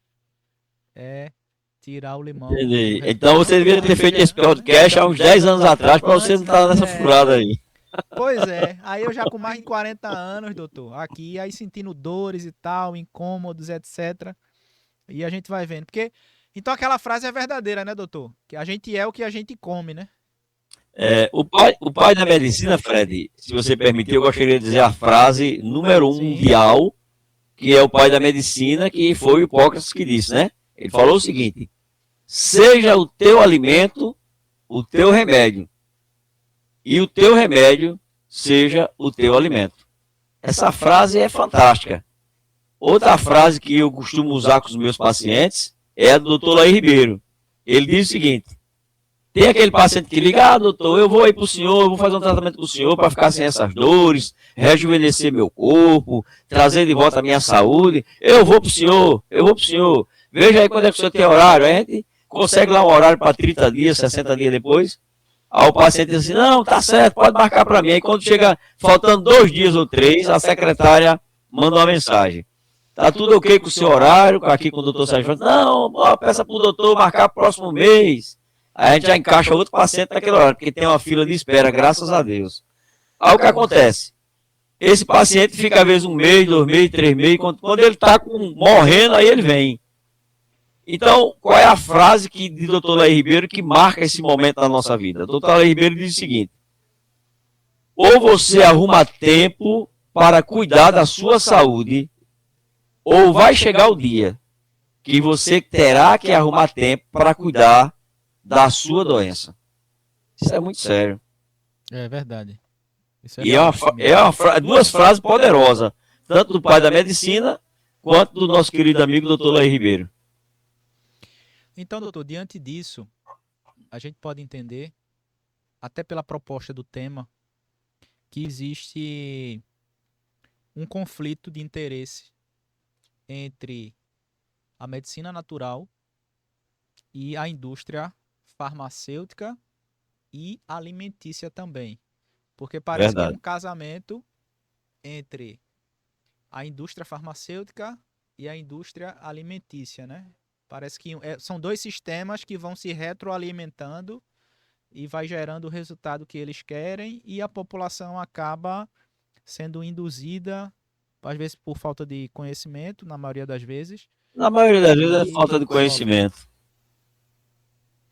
é tirar o limão. Entendi. Então, você deveria ter feito esse podcast há uns 10 anos atrás para você não estar nessa furada aí. Pois é, aí eu já com mais de 40 anos, doutor, aqui, aí sentindo dores e tal, incômodos, etc. E a gente vai vendo, porque... Então aquela frase é verdadeira, né, doutor? Que a gente é o que a gente come, né? O pai da medicina, Fred, se você permitir, eu gostaria de dizer a frase número 1 mundial, que é o pai da medicina, que foi o Hipócrates que disse, né? Ele falou o seguinte: seja o teu alimento o teu remédio, e o teu remédio seja o teu alimento. Essa frase é fantástica. Outra frase que eu costumo usar com os meus pacientes é a do Dr. Laí Ribeiro. Ele diz o seguinte: tem aquele paciente que liga, doutor, eu vou aí pro senhor, eu vou fazer um tratamento com o senhor para ficar sem essas dores, rejuvenescer meu corpo, trazer de volta a minha saúde. Eu vou pro senhor. Veja aí quando é que o senhor tem horário. A gente consegue lá um horário para 30 dias, 60 dias depois. Aí o paciente diz assim, não, tá certo, pode marcar para mim. Aí quando chega faltando 2 dias ou 3, a secretária manda uma mensagem. Tá tudo ok com o seu horário, aqui com o doutor Sérgio? Não, peça pro doutor marcar próximo mês. Aí a gente já encaixa outro paciente naquele horário, porque tem uma fila de espera, graças a Deus. Aí o que acontece? esse paciente fica às vezes 1 mês, 2 meses, 3 meses, quando ele está morrendo, aí ele vem. Então, qual é a frase de Dr. Laí Ribeiro que marca esse momento da nossa vida? Dr. Laí Ribeiro diz o seguinte: ou você arruma tempo para cuidar da sua saúde, ou vai chegar o dia que você terá que arrumar tempo para cuidar da sua doença. Isso é muito sério. É verdade. Isso E duas frases poderosas, tanto do pai da medicina, quanto do nosso querido amigo Dr. Laí Ribeiro. Então, doutor, diante disso, a gente pode entender, até pela proposta do tema, que existe um conflito de interesse entre a medicina natural e a indústria farmacêutica e alimentícia também. Porque parece que é um casamento entre a indústria farmacêutica e a indústria alimentícia, né? Parece que são dois sistemas que vão se retroalimentando e vai gerando o resultado que eles querem, e a população acaba sendo induzida, às vezes por falta de conhecimento, na maioria das vezes. Na maioria das vezes é falta de conhecimento.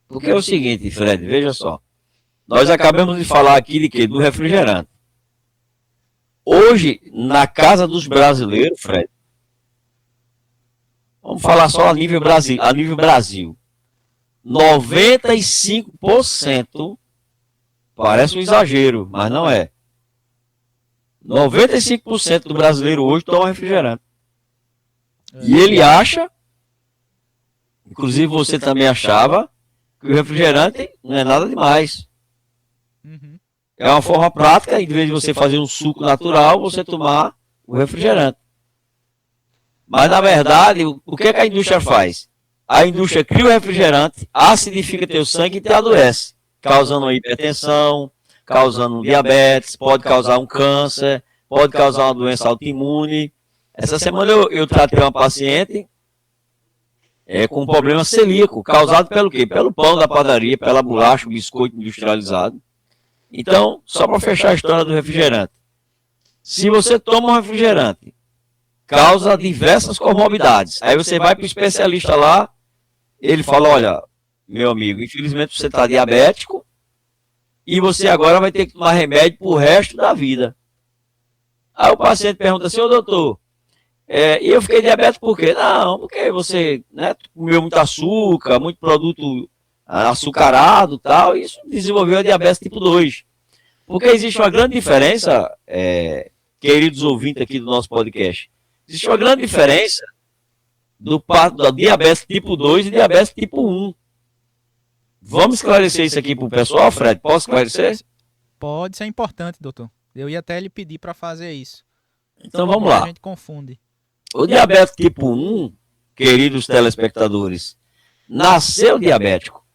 Porque é o seguinte, Fred, veja só. Nós acabamos de falar aqui de quê? Do refrigerante. Hoje, na casa dos brasileiros, Fred, vamos falar só a nível Brasil. 95%, parece um exagero, mas não é. 95% do brasileiro hoje toma refrigerante. E ele acha, inclusive você também achava, que o refrigerante não é nada demais. É uma forma prática, em vez de você fazer um suco natural, você tomar o refrigerante. Mas, na verdade, o que a indústria faz? A indústria cria o refrigerante, acidifica teu sangue e te adoece, causando uma hipertensão, causando um diabetes, pode causar um câncer, pode causar uma doença autoimune. Essa semana eu tratei uma paciente com um problema celíaco, causado pelo quê? Pelo pão da padaria, pela bolacha, o biscoito industrializado. Então, só para fechar a história do refrigerante. Se você toma um refrigerante, causa diversas comorbidades. Aí você vai para o especialista lá, ele fala, olha, meu amigo, infelizmente você está diabético e você agora vai ter que tomar remédio pro resto da vida. Aí o paciente pergunta assim, ô doutor, e eu fiquei diabético por quê? Não, porque você comeu muito açúcar, muito produto açucarado e tal, e isso desenvolveu a diabetes tipo 2. Porque existe uma grande diferença, queridos ouvintes aqui do nosso podcast, existe uma grande diferença da diabetes tipo 2 e diabetes tipo 1. Vamos esclarecer isso aqui para o pessoal, Fred? Posso esclarecer? Pode, isso é importante, doutor. Eu ia até lhe pedir para fazer isso. Então vamos lá. A gente confunde. O diabetes tipo 1, queridos telespectadores, nasceu diabético.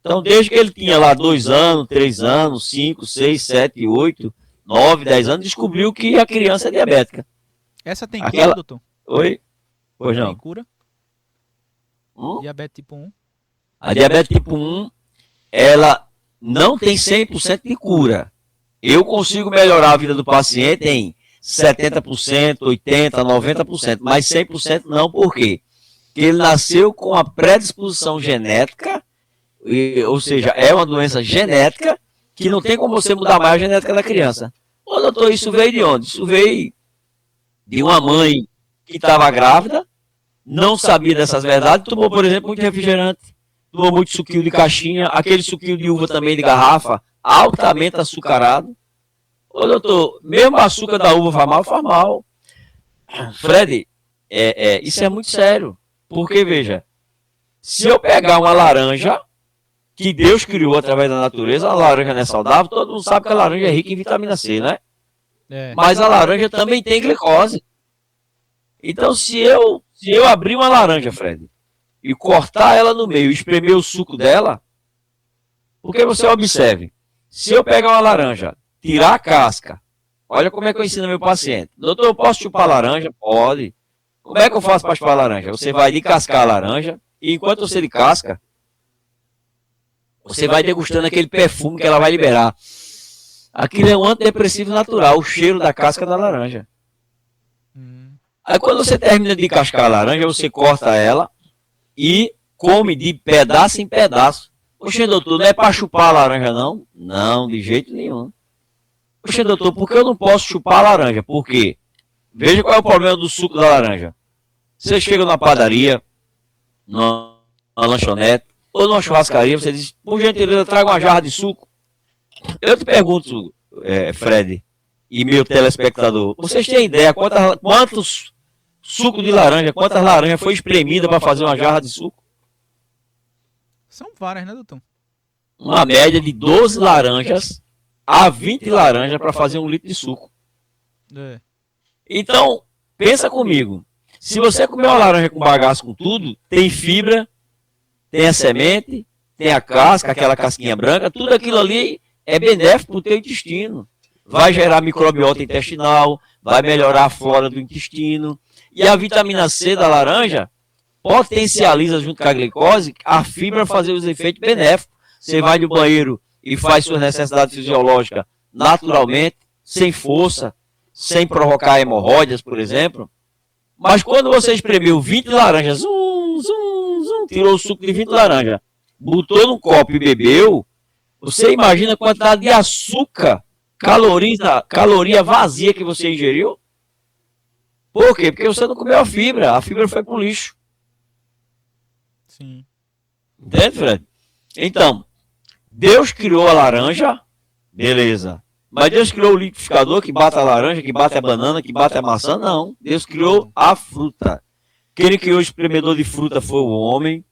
Então, desde que ele tinha lá 2 anos, 3 anos, 5, 6, 7, 8, 9, 10 anos, descobriu que a criança é diabética. Essa tem cura, doutor? Oi? Pois não. Tem cura? Diabetes tipo 1? A diabetes tipo 1, ela não tem 100% de cura. Eu consigo melhorar a vida do paciente em 70%, 80%, 90%, mas 100% não, por quê? Porque ele nasceu com a predisposição genética, ou seja, é uma doença genética que não tem como você mudar mais a genética da criança. Ô doutor, isso veio de onde? Isso veio de uma mãe que estava grávida, não sabia dessas verdades, tomou, por exemplo, muito refrigerante, tomou muito suquinho de caixinha, aquele suquinho de uva também de garrafa, altamente açucarado. Ô doutor, mesmo o açúcar da uva faz mal. Fred, isso é muito sério, porque veja, se eu pegar uma laranja que Deus criou através da natureza, a laranja não é saudável, todo mundo sabe que a laranja é rica em vitamina C, né? Mas a laranja também tem glicose. Então, se eu abrir uma laranja, Fred, e cortar ela no meio, espremer o suco dela, porque você observe, se eu pegar uma laranja, tirar a casca, olha como é que eu ensino meu paciente. Doutor, eu posso chupar a laranja? Pode. Como é que eu faço para chupar a laranja? Você vai descascar a laranja, e enquanto você descasca, você vai degustando aquele perfume que ela vai liberar. Aquilo é um antidepressivo natural, o cheiro da casca da laranja. Aí quando você termina de cascar a laranja, você corta ela e come de pedaço em pedaço. Oxe, doutor, não é para chupar a laranja, não? Não, de jeito nenhum. Oxe, doutor, por que eu não posso chupar a laranja? Por quê? Veja qual é o problema do suco da laranja. Você chega numa padaria, numa lanchonete, ou numa churrascaria, você diz, por gentileza, traga uma jarra de suco. Eu te pergunto, Fred e meu telespectador, vocês têm ideia quantos suco de laranja, quantas laranjas foi espremida para fazer uma jarra de suco? São várias, né, doutor? Uma média de 12 laranjas a 20 laranjas para fazer 1 litro de suco. É. Então, pensa comigo. Se você comer uma laranja com bagaço com tudo, tem fibra, tem a semente, tem a casca, aquela casquinha branca, tudo aquilo ali é benéfico para o teu intestino. Vai gerar microbiota intestinal, vai melhorar a flora do intestino. E a vitamina C da laranja potencializa junto com a glicose a fibra fazer os efeitos benéficos. Você vai no banheiro e faz suas necessidades fisiológicas naturalmente, sem força, sem provocar hemorroidas, por exemplo. Mas quando você espremeu 20 laranjas, tirou o suco de 20 laranjas, botou num copo e bebeu, você imagina a quantidade de açúcar, caloria vazia que você ingeriu? Por quê? Porque você não comeu a fibra foi pro lixo. Sim. Entende, Fred? Então, Deus criou a laranja, beleza. Mas Deus criou o liquidificador que bate a laranja, que bate a banana, que bate a maçã? Não. Deus criou a fruta. Quem criou o espremedor de fruta foi o homem.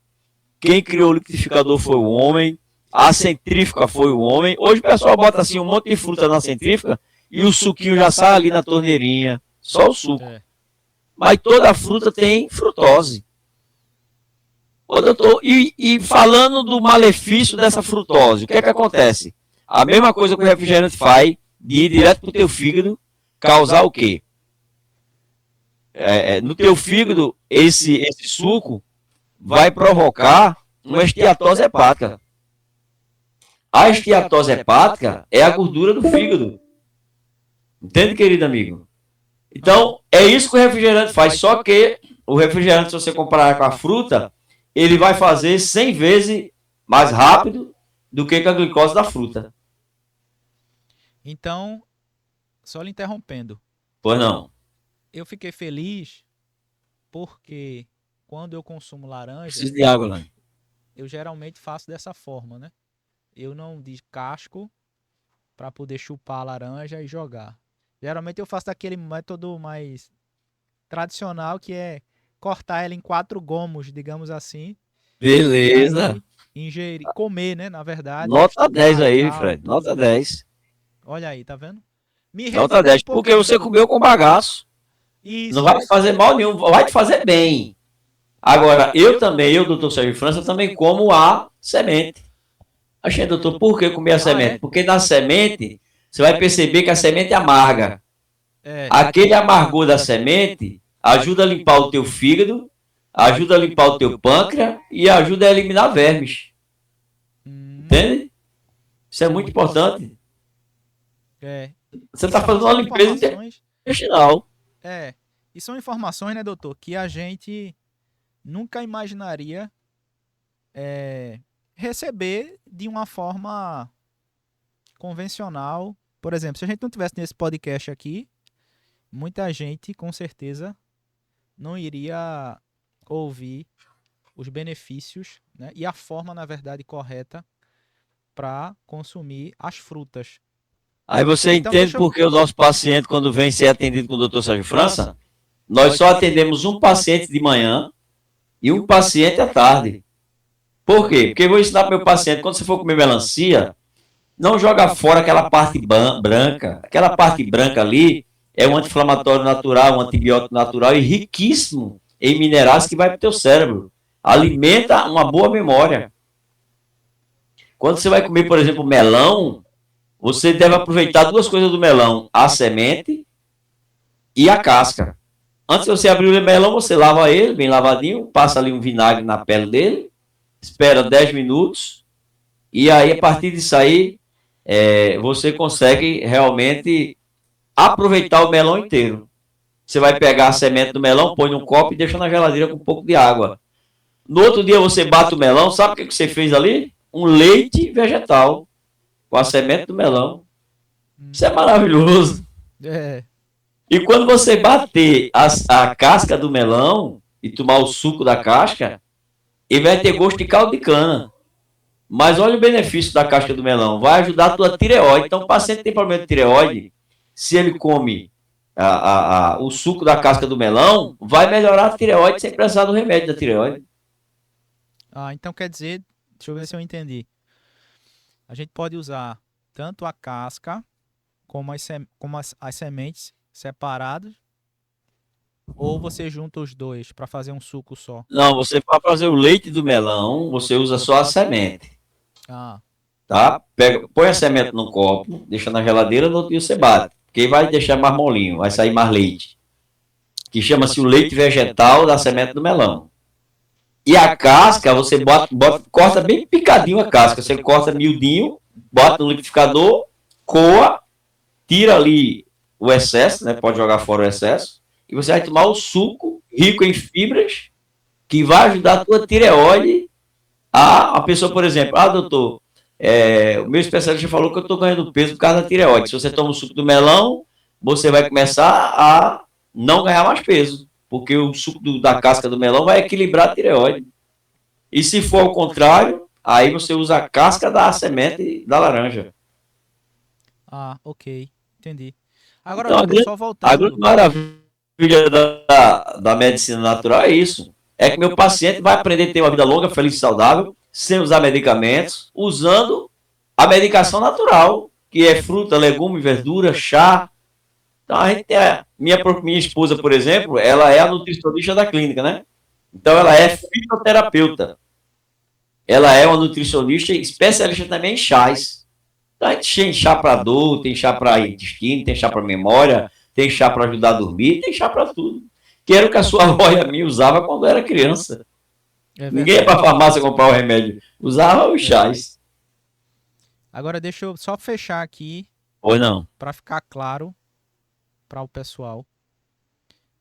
Quem criou o liquidificador foi o homem. A centrífuga foi o homem. Hoje o pessoal bota assim um monte de fruta na centrífuga e o suquinho já sai ali na torneirinha. Só o suco. Mas toda fruta tem frutose. Ô, doutor, e falando do malefício dessa frutose, o que é que acontece? A mesma coisa que o refrigerante faz, de ir direto para o teu fígado, causar o quê? No teu fígado, esse suco vai provocar uma esteatose hepática. A esteatose hepática é a gordura do fígado. Entende, querido amigo? Então, é isso que o refrigerante faz, só que o refrigerante, se você comparar com a fruta, ele vai fazer 100 vezes mais rápido do que a glicose da fruta. Então, só lhe interrompendo. Pois não. Eu fiquei feliz porque quando eu consumo laranja, Preciso de água, né? eu geralmente faço dessa forma, né? Eu não descasco para poder chupar a laranja e jogar. Geralmente eu faço daquele método mais tradicional, que é cortar ela em 4 gomos, digamos assim. Beleza. Ingerir, comer, né, na verdade. Nota 10 aí, Fred. Nota 10. Olha aí, tá vendo? Nota 10, porque você comeu com bagaço. Isso. Não vai te fazer mal nenhum, vai te fazer bem. Agora, eu, doutor Sérgio França, também como a semente. Achei, doutor, por que comer a semente? Porque na semente, você vai perceber que a semente é amarga. Aquele amargor da semente ajuda a limpar o teu fígado, ajuda a limpar o teu pâncreas e ajuda a eliminar vermes. Entende? Isso é muito importante. Você está fazendo uma limpeza intestinal. E são informações, né, doutor, que a gente nunca imaginaria receber de uma forma convencional. Por exemplo, se a gente não tivesse nesse podcast aqui, muita gente, com certeza, não iria ouvir os benefícios, né, e a forma, na verdade, correta para consumir as frutas. Aí você entende porque o nosso paciente, quando vem ser atendido com o Dr. Sérgio França, nós só atendemos um paciente de manhã e um paciente à tarde. Por quê? Porque eu vou ensinar para o meu paciente, quando você for comer melancia, não joga fora aquela parte branca. Aquela parte branca ali é um anti-inflamatório natural, um antibiótico natural e riquíssimo em minerais que vai para o teu cérebro. Alimenta uma boa memória. Quando você vai comer, por exemplo, melão, você deve aproveitar 2 coisas do melão: a semente e a casca. Antes de você abrir o melão, você lava ele bem lavadinho, passa ali um vinagre na pele dele, espera 10 minutos, e aí a partir disso aí, você consegue realmente aproveitar o melão inteiro. Você vai pegar a semente do melão, põe num copo e deixa na geladeira com um pouco de água. No outro dia você bate o melão, sabe o que você fez ali? Um leite vegetal com a semente do melão. Isso é maravilhoso. É. E quando você bater a casca do melão e tomar o suco da casca, ele vai ter gosto de caldo de cana. Mas olha o benefício da casca do melão. Vai ajudar a tua tireoide. Então, o paciente que tem problema de tireoide, se ele come o suco da casca do melão, vai melhorar a tireoide sem precisar do remédio da tireoide. Então quer dizer, deixa eu ver se eu entendi. A gente pode usar tanto a casca como as sementes separadas, ou você junta os dois para fazer um suco só? Não, você para fazer o leite do melão, você usa só a semente. Ah, Tá? Põe a semente no copo, deixa na geladeira, no outro dia você bate. Porque vai deixar mais molinho, vai sair mais leite. Que chama-se o leite vegetal da semente do melão. E a casca, você corta bem picadinho a casca. Você corta miudinho, bota no liquidificador, coa, tira ali o excesso, né? Pode jogar fora o excesso. E você vai tomar o suco rico em fibras, que vai ajudar a tua tireoide. A pessoa, por exemplo, doutor, o meu especialista falou que eu estou ganhando peso por causa da tireoide. Se você toma o suco do melão, você vai começar a não ganhar mais peso, porque o suco da casca do melão vai equilibrar a tireoide. E se for ao contrário, aí você usa a casca da semente da laranja. Ok, entendi. Agora, Então, doutor, só a grande voltando. maravilha da medicina natural é isso. É que meu paciente vai aprender a ter uma vida longa, feliz e saudável, sem usar medicamentos, usando a medicação natural, que é fruta, legume, verdura, chá. Então, a gente tem minha esposa, por exemplo, ela é a nutricionista da clínica, né? Então, ela é fitoterapeuta. Ela é uma nutricionista especialista também em chás. Então, a gente tem chá para dor, tem chá para intestino, tem chá para memória, tem chá para ajudar a dormir, tem chá para tudo. Que era o que a sua avó e a minha usava quando era criança. Ninguém ia para a farmácia comprar o remédio. Usava os chás. Agora deixa eu só fechar aqui. Ou não? Para ficar claro para o pessoal.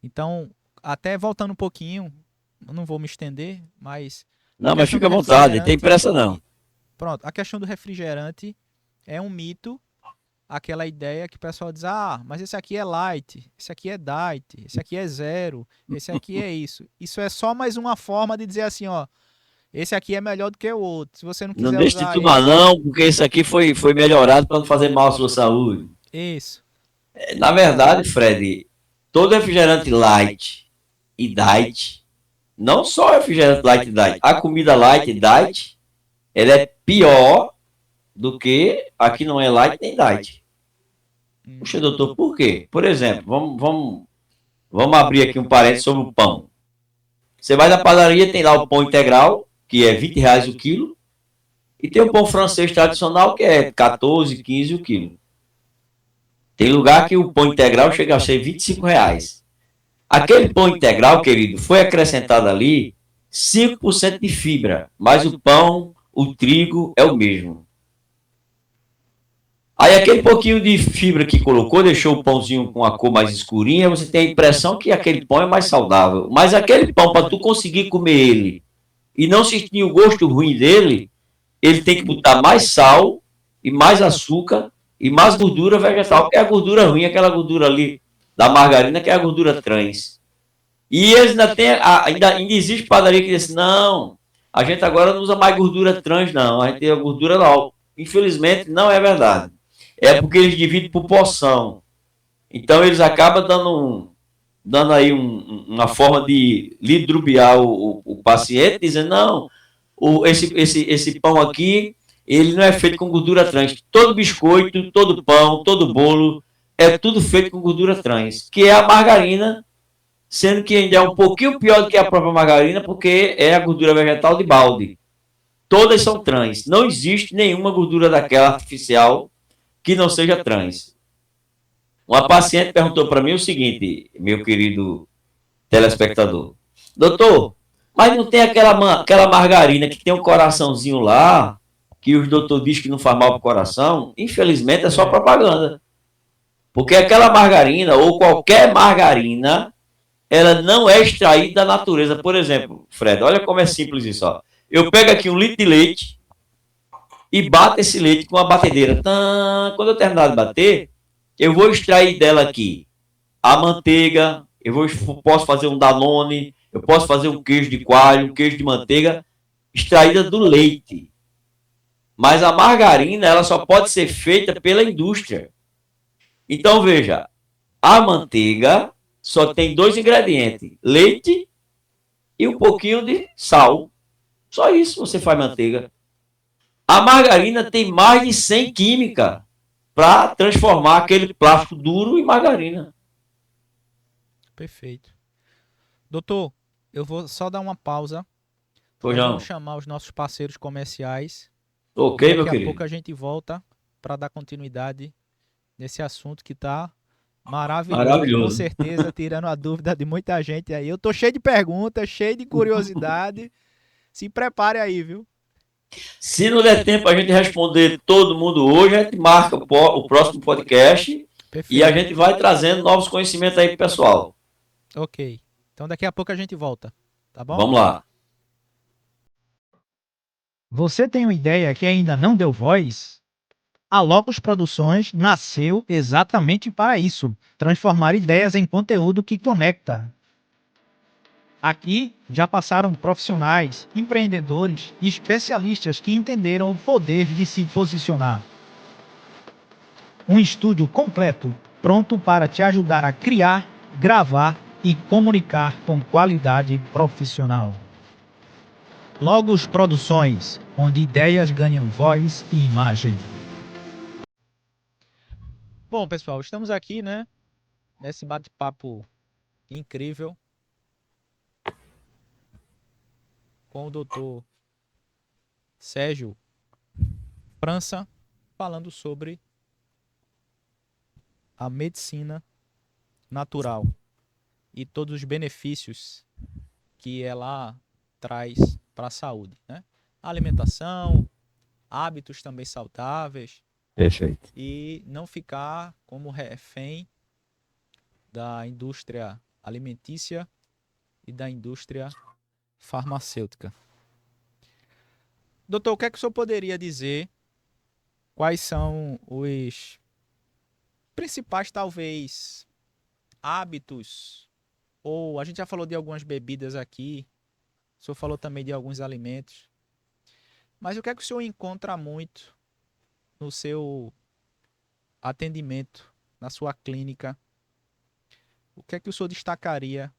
Então, até voltando um pouquinho, eu não vou me estender, mas... Não, mas fica à vontade, tem pressa não. Pronto, a questão do refrigerante é um mito, aquela ideia que o pessoal diz, mas esse aqui é light, esse aqui é diet, esse aqui é zero, esse aqui é isso. Isso é só mais uma forma de dizer assim, esse aqui é melhor do que o outro. Se você não quiser não deixe de tomar não, porque esse aqui foi melhorado para não fazer mal à sua saúde. Isso. Na verdade, Fred, todo refrigerante light e diet, não só refrigerante light e diet, a comida light e diet, ela é pior do que a que não é light nem diet. Puxa, doutor, por quê? Por exemplo, vamos abrir aqui um parênteses sobre o pão. Você vai na padaria, tem lá o pão integral, que é R$ 20 o quilo, e tem o pão francês tradicional, que é 14, 15 o quilo. Tem lugar que o pão integral chega a ser R$ 25. Aquele pão integral, querido, foi acrescentado ali 5% de fibra, mas o pão, o trigo é o mesmo. Aí aquele pouquinho de fibra que colocou, deixou o pãozinho com a cor mais escurinha, você tem a impressão que aquele pão é mais saudável. Mas aquele pão, para tu conseguir comer ele e não sentir o gosto ruim dele, ele tem que botar mais sal e mais açúcar e mais gordura vegetal, porque é a gordura ruim, aquela gordura ali da margarina, que é a gordura trans. E eles ainda tem, ainda existe padaria que diz assim, não, a gente agora não usa mais gordura trans, não, a gente tem a gordura não. Infelizmente, não é verdade. É porque eles dividem por porção. Então, eles acabam dando aí uma forma de lidrubiar o paciente, dizendo, não, esse pão aqui, ele não é feito com gordura trans. Todo biscoito, todo pão, todo bolo, é tudo feito com gordura trans, que é a margarina, sendo que ainda é um pouquinho pior do que a própria margarina, porque é a gordura vegetal de balde. Todas são trans. Não existe nenhuma gordura daquela artificial que não seja trans. Uma paciente perguntou para mim o seguinte, meu querido telespectador. Doutor, mas não tem aquela margarina que tem um coraçãozinho lá, que os doutores dizem que não faz mal para o coração, infelizmente é só propaganda. Porque aquela margarina, ou qualquer margarina, ela não é extraída da natureza. Por exemplo, Fred, olha como é simples isso. Ó. Eu pego aqui 1 litro de leite e bato esse leite com uma batedeira. Quando eu terminar de bater, eu vou extrair dela aqui a manteiga, posso fazer um Danone, eu posso fazer um queijo de coalho, um queijo de manteiga, extraída do leite. Mas a margarina, ela só pode ser feita pela indústria. Então, veja, a manteiga só tem 2 ingredientes, leite e um pouquinho de sal. Só isso você faz manteiga. A margarina tem mais de 100 químicas para transformar aquele plástico duro em margarina. Perfeito. Doutor, eu vou só dar uma pausa. Pois Nós não. vamos chamar os nossos parceiros comerciais. Ok, meu Daqui a querido. pouco a gente volta para dar continuidade nesse assunto que tá maravilhoso. Com Maravilhoso. certeza, tirando a dúvida de muita gente aí. Eu tô cheio de perguntas, cheio de curiosidade. Se prepare aí, viu? Se não der tempo a gente responder todo mundo hoje, a gente marca o próximo podcast e a Perfeito. gente vai trazendo novos conhecimentos aí pro pessoal. Ok. Então daqui a pouco a gente volta, tá bom? Vamos lá. Você tem uma ideia que ainda não deu voz? A Locus Produções nasceu exatamente para isso, transformar ideias em conteúdo que conecta. Aqui já passaram profissionais, empreendedores e especialistas que entenderam o poder de se posicionar. Um estúdio completo, pronto para te ajudar a criar, gravar e comunicar com qualidade profissional. Logos Produções, onde ideias ganham voz e imagem. Bom, pessoal, estamos aqui, né, nesse bate-papo incrível com o doutor Sérgio França, falando sobre a medicina natural e todos os benefícios que ela traz para a saúde, né? Alimentação, hábitos também saudáveis. Perfeito. E não ficar como refém da indústria alimentícia e da indústria farmacêutica. Doutor, o que é que o senhor poderia dizer? Quais são os principais, talvez, hábitos? Ou a gente já falou de algumas bebidas aqui, o senhor falou também de alguns alimentos. Mas o que é que o senhor encontra muito no seu atendimento, na sua clínica? O que é que o senhor destacaria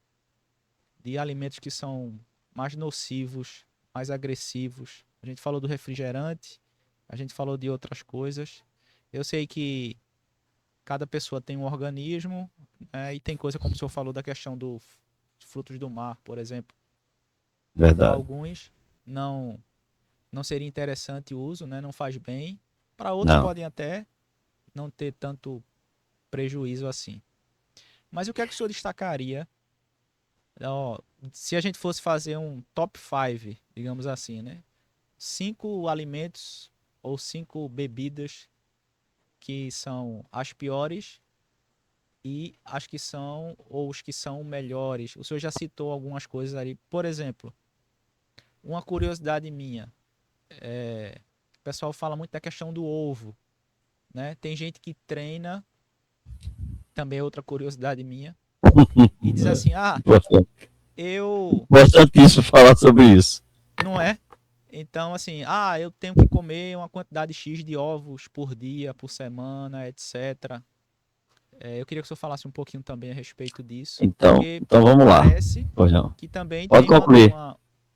de alimentos que são mais nocivos, mais agressivos? A gente falou do refrigerante, a gente falou de outras coisas. Eu sei que cada pessoa tem um organismo, né, e tem coisa, como o senhor falou, da questão dos frutos do mar, por exemplo. Para Verdade. alguns não seria interessante o uso, né? Não faz bem. Para outros Não. podem até não ter tanto prejuízo assim. Mas o que é que o senhor destacaria? Ó, se a gente fosse fazer um top 5, digamos assim, né? 5 alimentos ou 5 bebidas que são as piores e as que são, ou os que são melhores. O senhor já citou algumas coisas ali. Por exemplo, uma curiosidade minha. O pessoal fala muito da questão do ovo, né? Tem gente que treina, também é outra curiosidade minha, e diz assim, Importantíssimo falar sobre isso. não é? Então, assim, eu tenho que comer uma quantidade X de ovos por dia, por semana, etc. Eu queria que o senhor falasse um pouquinho também a respeito disso. Então Porque vamos lá. parece Pois não. que também Pode tem concluir.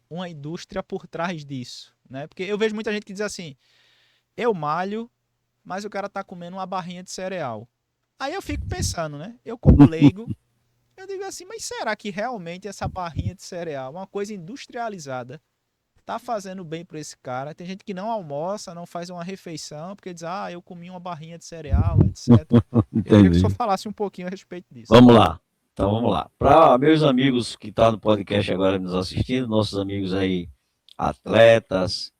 uma indústria por trás disso, né? Porque eu vejo muita gente que diz assim, eu malho, mas o cara tá comendo uma barrinha de cereal. Aí eu fico pensando, né? Eu como leigo, eu digo assim, mas será que realmente essa barrinha de cereal, uma coisa industrializada, tá fazendo bem para esse cara? Tem gente que não almoça, não faz uma refeição, porque diz, eu comi uma barrinha de cereal, etc. Eu queria que o senhor falasse um pouquinho a respeito disso. Vamos lá. Então vamos lá. Para meus amigos que estão no podcast agora nos assistindo, nossos amigos aí, atletas,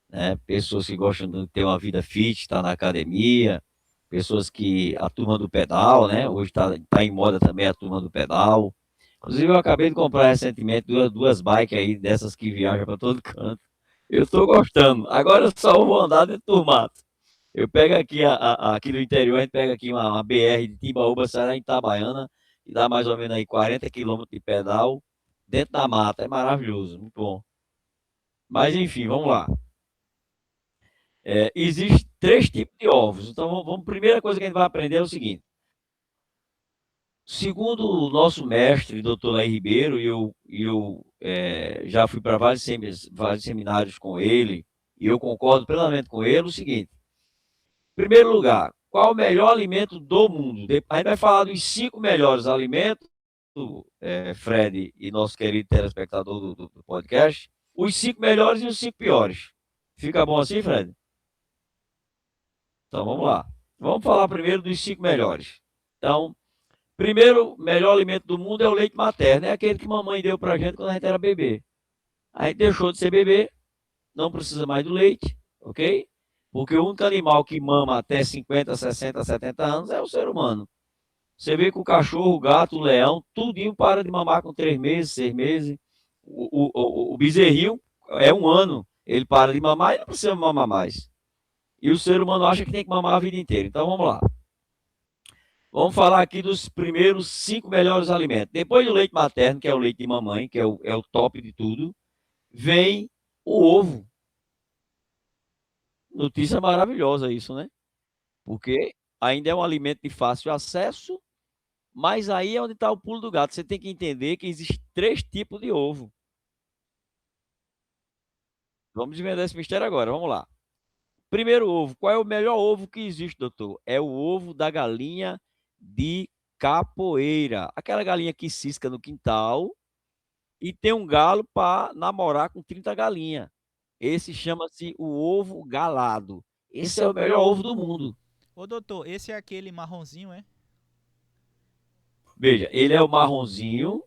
né? Pessoas que gostam de ter uma vida fit, estar na academia, pessoas que a turma do pedal, né? Hoje tá em moda também a turma do pedal. Inclusive, eu acabei de comprar recentemente duas bikes aí, dessas que viajam para todo canto. Eu tô gostando. Agora eu só vou andar dentro do mato. Eu pego aqui, aqui no interior, a gente pega aqui uma BR de Timbaúba, Ceará, em Itabaiana, e dá mais ou menos aí 40 quilômetros de pedal dentro da mata. É maravilhoso, muito bom. Mas enfim, vamos lá. Existem três tipos de ovos. Então, primeira coisa que a gente vai aprender é o seguinte. Segundo o nosso mestre, doutor Laí Ribeiro, e eu já fui para vários seminários com ele, e eu concordo plenamente com ele, o seguinte. Em primeiro lugar, qual o melhor alimento do mundo? A gente vai falar dos 5 melhores alimentos, Fred e nosso querido telespectador do podcast, os 5 melhores e os 5 piores. Fica bom assim, Fred? Então vamos lá. Vamos falar primeiro dos 5 melhores. Então, primeiro melhor alimento do mundo é o leite materno, é aquele que mamãe deu pra gente quando a gente era bebê. A gente deixou de ser bebê, não precisa mais do leite, ok? Porque o único animal que mama até 50, 60, 70 anos é o ser humano. Você vê que o cachorro, o gato, o leão, tudinho para de mamar com 3 meses, 6 meses. O bezerrinho é 1 ano, ele para de mamar e não precisa mamar mais. E o ser humano acha que tem que mamar a vida inteira. Então vamos lá. Vamos falar aqui dos primeiros 5 melhores alimentos. Depois do leite materno, que é o leite de mamãe, que é o top de tudo, vem o ovo. Notícia maravilhosa isso, né? Porque ainda é um alimento de fácil acesso, mas aí é onde está o pulo do gato. Você tem que entender que existem 3 tipos de ovo. Vamos desvendar esse mistério agora, vamos lá. Primeiro ovo, qual é o melhor ovo que existe, doutor? É o ovo da galinha de capoeira. Aquela galinha que cisca no quintal e tem um galo para namorar com 30 galinhas. Esse chama-se o ovo galado. Esse é o melhor ovo do mundo. Ô, doutor, esse é aquele marronzinho, é? Veja, ele é o marronzinho,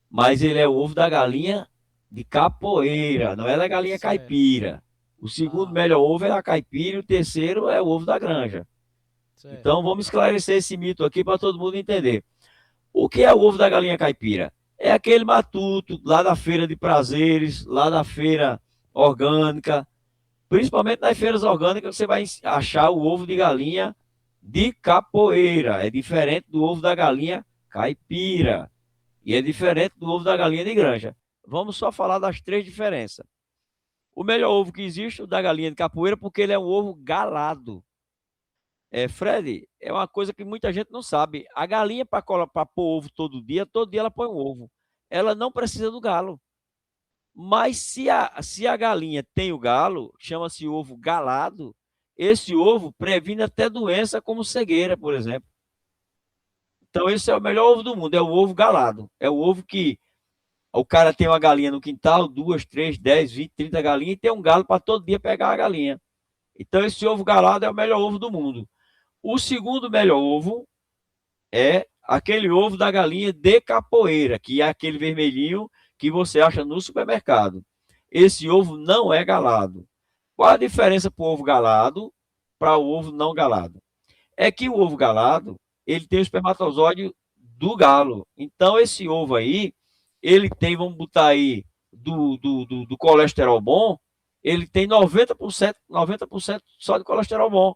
mas ele é o ovo da galinha de capoeira, não é da galinha Certo. caipira. O segundo Ah, melhor ovo é a caipira e o terceiro é o ovo da granja. certo. Então vamos esclarecer esse mito aqui para todo mundo entender. O que é o ovo da galinha caipira? É aquele matuto lá da feira de prazeres, lá da feira orgânica. Principalmente nas feiras orgânicas você vai achar o ovo de galinha de capoeira. É diferente do ovo da galinha caipira. E é diferente do ovo da galinha de granja. Vamos só falar das 3 diferenças. O melhor ovo que existe é o da galinha de capoeira, porque ele é um ovo galado. Fred, é uma coisa que muita gente não sabe. A galinha, para pôr ovo todo dia ela põe um ovo. Ela não precisa do galo. Mas se a galinha tem o galo, chama-se ovo galado, esse ovo previne até doença como cegueira, por exemplo. Então, esse é o melhor ovo do mundo, é o ovo galado. É o ovo que o cara tem uma galinha no quintal, 2, 3, 10, 20, 30 galinhas, e tem um galo para todo dia pegar a galinha. Então, esse ovo galado é o melhor ovo do mundo. O segundo melhor ovo é aquele ovo da galinha de capoeira, que é aquele vermelhinho que você acha no supermercado. Esse ovo não é galado. Qual a diferença para o ovo galado para o ovo não galado? É que o ovo galado, ele tem o espermatozoide do galo. Então, esse ovo aí, ele tem, vamos botar aí, do colesterol bom, ele tem 90% só de colesterol bom.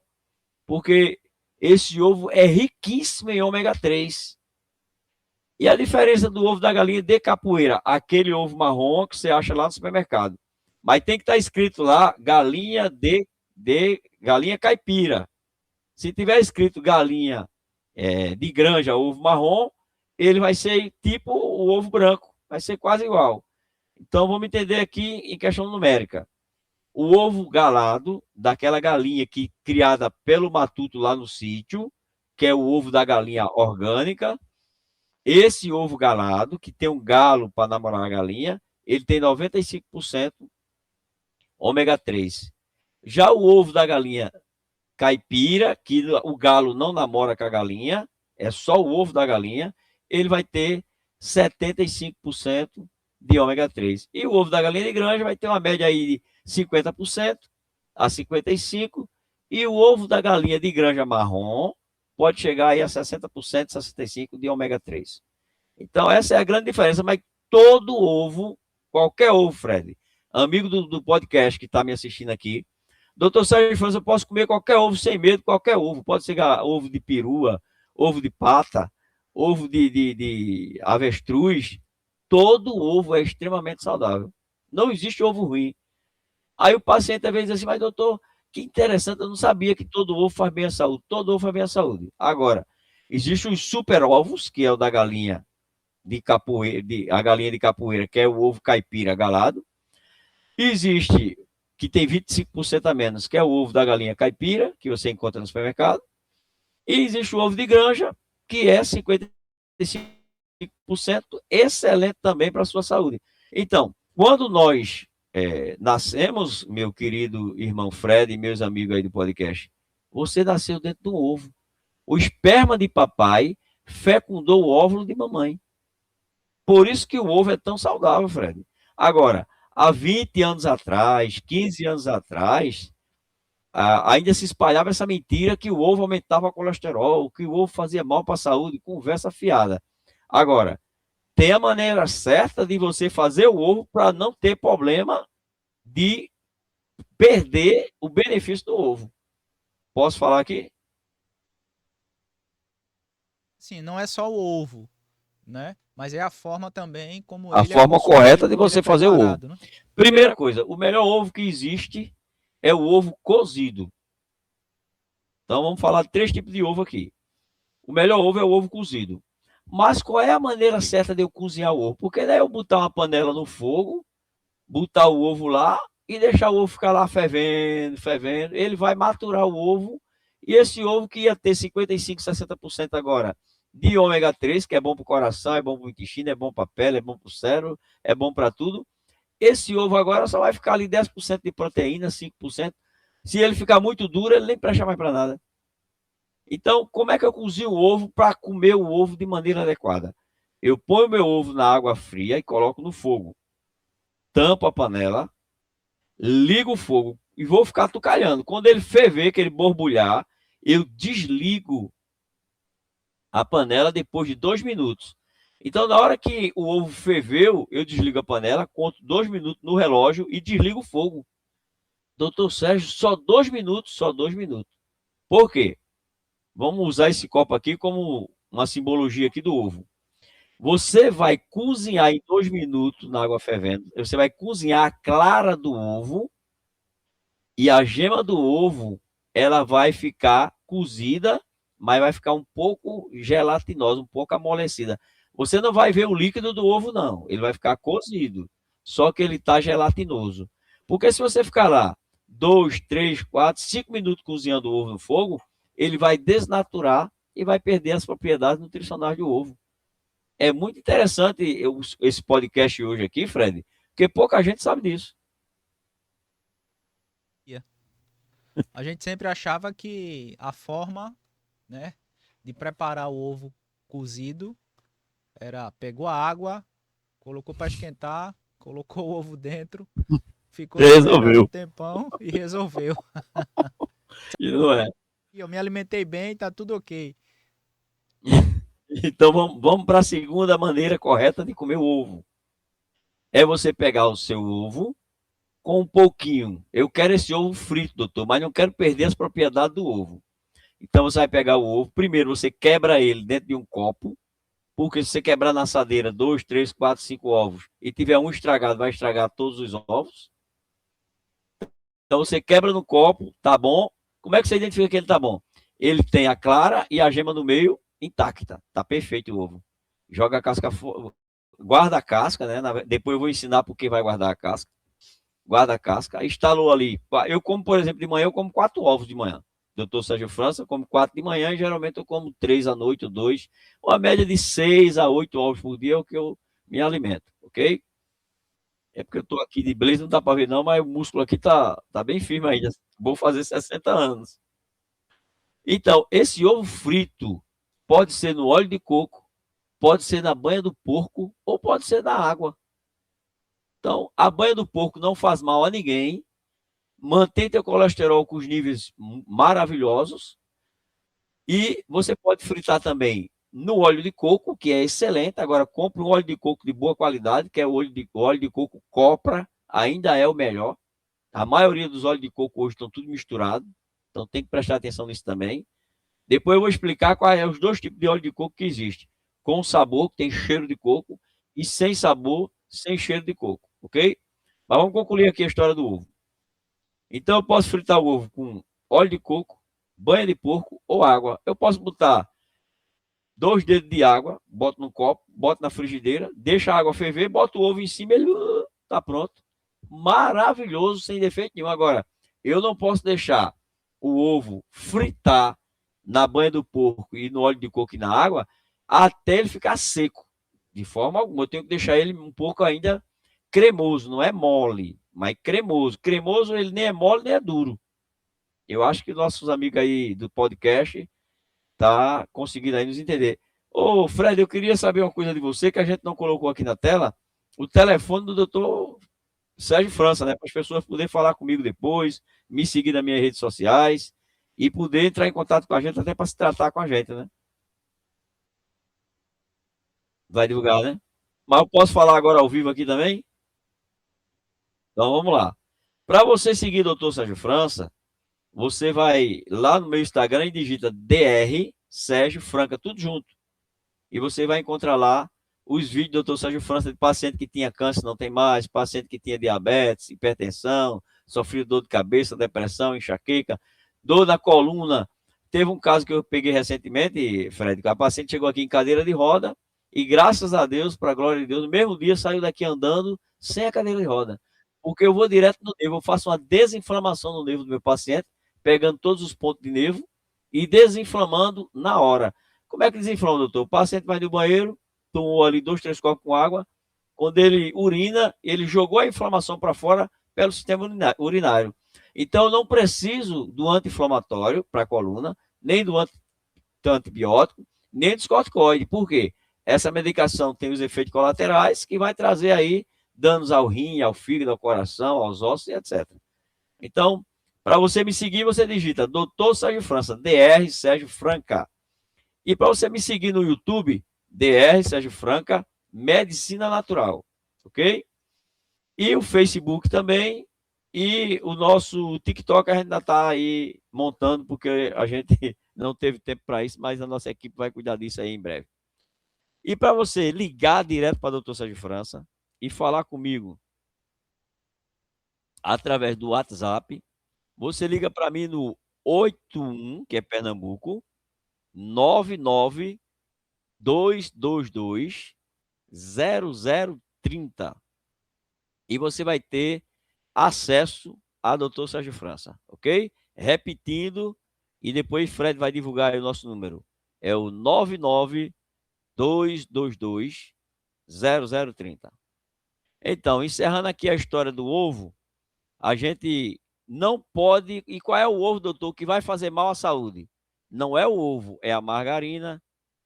Porque esse ovo é riquíssimo em ômega 3. E a diferença do ovo da galinha de capoeira, aquele ovo marrom que você acha lá no supermercado. Mas tem que estar escrito lá galinha de galinha caipira. Se tiver escrito galinha de granja, ovo marrom, ele vai ser tipo o ovo branco, vai ser quase igual. Então vamos entender aqui em questão numérica. O ovo galado, daquela galinha que criada pelo matuto lá no sítio, que é o ovo da galinha orgânica, esse ovo galado, que tem um galo para namorar a galinha, ele tem 95% ômega 3. Já o ovo da galinha caipira, que o galo não namora com a galinha, é só o ovo da galinha, ele vai ter 75% de ômega 3. E o ovo da galinha de granja vai ter uma média aí de 50%, a 55%, e o ovo da galinha de granja marrom pode chegar aí a 60%, 65% de ômega 3. Então, essa é a grande diferença, mas todo ovo, qualquer ovo, Fred, amigo do podcast que está me assistindo aqui, doutor Sérgio França, eu posso comer qualquer ovo sem medo, qualquer ovo, pode ser ovo de perua, ovo de pata, ovo de avestruz, todo ovo é extremamente saudável. Não existe ovo ruim. Aí o paciente às vezes diz assim, mas doutor, que interessante, eu não sabia que todo ovo faz bem à saúde. Todo ovo faz bem à saúde. Agora, existem os super ovos, que é o da galinha de capoeira, a galinha de capoeira, que é o ovo caipira galado. Existe, que tem 25% a menos, que é o ovo da galinha caipira, que você encontra no supermercado. E existe o ovo de granja, que é 55% excelente também para a sua saúde. Então, quando nós nascemos, meu querido irmão Fred e meus amigos aí do podcast, você nasceu dentro do ovo. O esperma de papai fecundou o óvulo de mamãe. Por isso que o ovo é tão saudável, Fred. Agora, há 20 anos atrás, 15 anos atrás, ainda se espalhava essa mentira que o ovo aumentava o colesterol, que o ovo fazia mal para a saúde, conversa fiada. Agora, tem a maneira certa de você fazer o ovo para não ter problema de perder o benefício do ovo. Posso falar aqui? Sim, não é só o ovo, né? Mas é a forma também como A ele é forma consumido, correta de como ele é você fazer o ovo. preparado, né? Primeira coisa, o melhor ovo que existe é o ovo cozido. Então vamos falar de 3 tipos de ovo aqui. O melhor ovo é o ovo cozido. Mas qual é a maneira certa de eu cozinhar o ovo? Porque daí eu botar uma panela no fogo, botar o ovo lá e deixar o ovo ficar lá fervendo, fervendo. Ele vai maturar o ovo. E esse ovo que ia ter 55, 60% agora de ômega 3, que é bom para o coração, é bom para o intestino, é bom para a pele, é bom para o cérebro, é bom para tudo. Esse ovo agora só vai ficar ali 10% de proteína, 5%. Se ele ficar muito duro, ele nem presta mais para nada. Então, como é que eu cozinho o ovo para comer o ovo de maneira adequada? Eu ponho meu ovo na água fria e coloco no fogo. Tampo a panela, ligo o fogo e vou ficar tucalhando. Quando ele ferver, que ele borbulhar, eu desligo a panela depois de 2 minutos. Então, na hora que o ovo ferveu, eu desligo a panela, conto 2 minutos no relógio e desligo o fogo. Doutor Sérgio, só 2 minutos, só 2 minutos. Por quê? Vamos usar esse copo aqui como uma simbologia aqui do ovo. Você vai cozinhar em 2 minutos na água fervendo. Você vai cozinhar a clara do ovo e a gema do ovo, ela vai ficar cozida, mas vai ficar um pouco gelatinosa, um pouco amolecida. Você não vai ver o líquido do ovo, não. Ele vai ficar cozido, só que ele está gelatinoso. Porque se você ficar lá 2, 3, 4, 5 minutos cozinhando o ovo no fogo, ele vai desnaturar e vai perder as propriedades nutricionais do ovo. É muito interessante esse podcast hoje aqui, Fred, porque pouca gente sabe disso. A gente sempre achava que a forma, né, de preparar o ovo cozido era pegou a água, colocou para esquentar, colocou o ovo dentro, ficou esperando um Resolveu. tempão e resolveu. E não é. E eu me alimentei bem, tá tudo ok. Então vamos para a segunda maneira correta de comer o ovo. É você pegar o seu ovo com um pouquinho. Eu quero esse ovo frito, doutor, mas não quero perder as propriedades do ovo. Então você vai pegar o ovo, primeiro você quebra ele dentro de um copo, porque se você quebrar na assadeira 2, 3, 4, 5 ovos e tiver um estragado, vai estragar todos os ovos. Então você quebra no copo, tá bom? Como é que você identifica que ele tá bom? Ele tem a clara e a gema no meio intacta. Tá perfeito o ovo. Joga a casca fora, guarda a casca, né? Depois eu vou ensinar por que vai guardar a casca. Guarda a casca, instalou ali. Eu como, por exemplo, de manhã, eu como 4 ovos de manhã. Doutor Sérgio França, eu como 4 de manhã e geralmente eu como 3 à noite ou 2. Uma média de 6 a 8 ovos por dia é o que eu me alimento, ok? É porque eu tô aqui de blazer, não dá para ver não, mas o músculo aqui tá bem firme ainda. Vou fazer 60 anos. Então, esse ovo frito pode ser no óleo de coco, pode ser na banha do porco ou pode ser na água. Então, a banha do porco não faz mal a ninguém, mantém teu colesterol com os níveis maravilhosos. E você pode fritar também no óleo de coco, que é excelente. Agora, compre um óleo de coco de boa qualidade, que é o óleo de coco Copra, ainda é o melhor. A maioria dos óleos de coco hoje estão tudo misturado, então tem que prestar atenção nisso também. Depois eu vou explicar quais são os dois tipos de óleo de coco que existe. Com sabor, que tem cheiro de coco, e sem sabor, sem cheiro de coco, ok? Mas vamos concluir aqui a história do ovo. Então eu posso fritar o ovo com óleo de coco, banha de porco ou água. Eu posso botar 2 dedos de água, boto no copo, boto na frigideira, deixa a água ferver, boto o ovo em cima, ele tá pronto. Maravilhoso, sem defeito nenhum. Agora, eu não posso deixar o ovo fritar na banha do porco e no óleo de coco e na água até ele ficar seco. De forma alguma, eu tenho que deixar ele um pouco ainda cremoso, não é mole, mas cremoso. Cremoso ele nem é mole nem é duro. Eu acho que nossos amigos aí do podcast tá conseguindo aí nos entender. Ô, Fred, eu queria saber uma coisa de você que a gente não colocou aqui na tela. O telefone do doutor Sérgio França, né? Para as pessoas poderem falar comigo depois, me seguir nas minhas redes sociais e poder entrar em contato com a gente até para se tratar com a gente, né? Vai divulgar, né? Mas eu posso falar agora ao vivo aqui também? Então vamos lá. Para você seguir o doutor Sérgio França, você vai lá no meu Instagram e digita DR Sérgio Franca, tudo junto. E você vai encontrar lá os vídeos do doutor Sérgio França de paciente que tinha câncer, não tem mais, paciente que tinha diabetes, hipertensão, sofreu dor de cabeça, depressão, enxaqueca, dor na coluna. Teve um caso que eu peguei recentemente, Fred, que a paciente chegou aqui em cadeira de roda e graças a Deus, para a glória de Deus, no mesmo dia saiu daqui andando sem a cadeira de roda. Porque eu vou direto no nervo, eu faço uma desinflamação no nervo do meu paciente, pegando todos os pontos de nervo e desinflamando na hora. Como é que desinflama, doutor? O paciente vai no banheiro, tomou ali 2, 3 copos com água, quando ele urina, ele jogou a inflamação para fora pelo sistema urinário. Então, eu não preciso do anti-inflamatório para a coluna, nem do antibiótico, nem dos corticoides. Por quê? Essa medicação tem os efeitos colaterais que vai trazer aí danos ao rim, ao fígado, ao coração, aos ossos e etc. Então, para você me seguir, você digita Dr. Sérgio França, DR Sérgio Franca. E para você me seguir no YouTube, DR Sérgio Franca, Medicina Natural, ok? E o Facebook também, e o nosso TikTok a gente ainda está aí montando, porque a gente não teve tempo para isso, mas a nossa equipe vai cuidar disso aí em breve. E para você ligar direto para o Dr. Sérgio França e falar comigo através do WhatsApp, você liga para mim no 81, que é Pernambuco, 992220030. E você vai ter acesso a Dr. Sérgio França, ok? Repetindo, e depois Fred vai divulgar o nosso número. É o 992220030. Então, encerrando aqui a história do ovo, a gente não pode... E qual é o ovo, doutor, que vai fazer mal à saúde? Não é o ovo, é a margarina,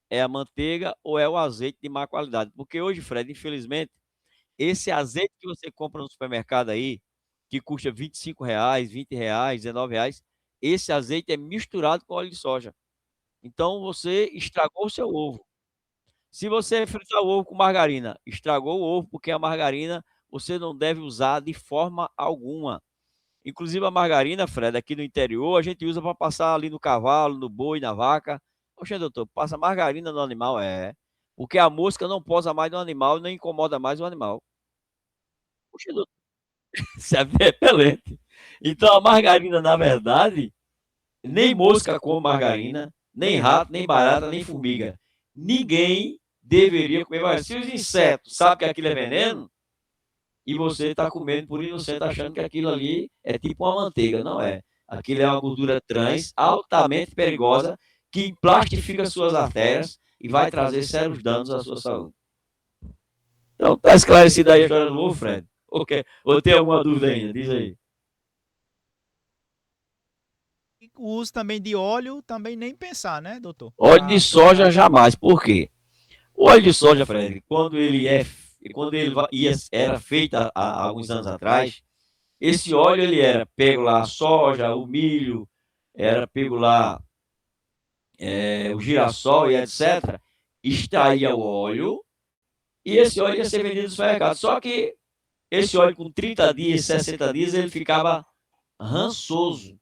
é a manteiga ou é o azeite de má qualidade. Porque hoje, Fred, infelizmente, esse azeite que você compra no supermercado aí, que custa R$ 25, R$ 20, R$ 19, esse azeite é misturado com óleo de soja. Então, você estragou o seu ovo. Se você fritar o ovo com margarina, estragou o ovo, porque a margarina você não deve usar de forma alguma. Inclusive a margarina, Fred, aqui no interior, a gente usa para passar ali no cavalo, no boi, na vaca. Poxa, doutor, passa margarina no animal? É. Porque a mosca não posa mais no animal, nem incomoda mais o animal. Poxa, doutor, isso é repelente. Então a margarina, na verdade, nem mosca come margarina, nem rato, nem barata, nem formiga. Ninguém deveria comer margarina. Se os insetos sabem que aquilo é veneno, e você está comendo por inocente achando que aquilo ali é tipo uma manteiga. Não é. Aquilo é uma gordura trans altamente perigosa que plastifica suas artérias e vai trazer sérios danos à sua saúde. Então, está esclarecida aí a história do ovo, Fred? Ou tem alguma dúvida ainda? Diz aí. O uso também de óleo, também nem pensar, né, doutor? Óleo de soja jamais. Por quê? O óleo de soja, Fred, quando ele era feito há alguns anos atrás, Esse óleo ele era pego lá a soja, o milho, era pego lá o girassol e etc. Extraía o óleo e esse óleo ia ser vendido no supermercado. Só que esse óleo com 30 dias, 60 dias, ele ficava rançoso.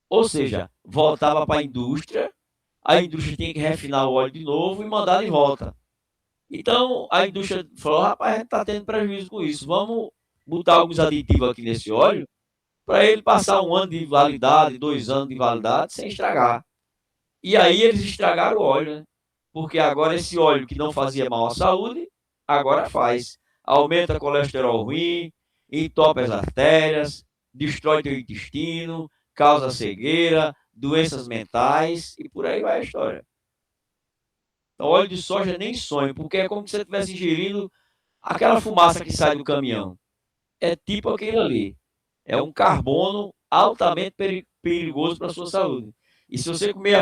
Ou seja, voltava para a indústria tinha que refinar o óleo de novo e mandar de volta. Então a indústria falou: rapaz, a gente está tendo prejuízo com isso, vamos botar alguns aditivos aqui nesse óleo para ele passar 1 ano de validade, 2 anos de validade sem estragar. E aí eles estragaram o óleo, né? Porque agora esse óleo que não fazia mal à saúde, agora faz. Aumenta o colesterol ruim, entope as artérias, destrói teu intestino, causa cegueira, doenças mentais e por aí vai a história. Então, óleo de soja nem sonho, porque é como se você estivesse ingerindo aquela fumaça que sai do caminhão. É tipo aquilo ali. É um carbono altamente perigoso para a sua saúde. E se você comer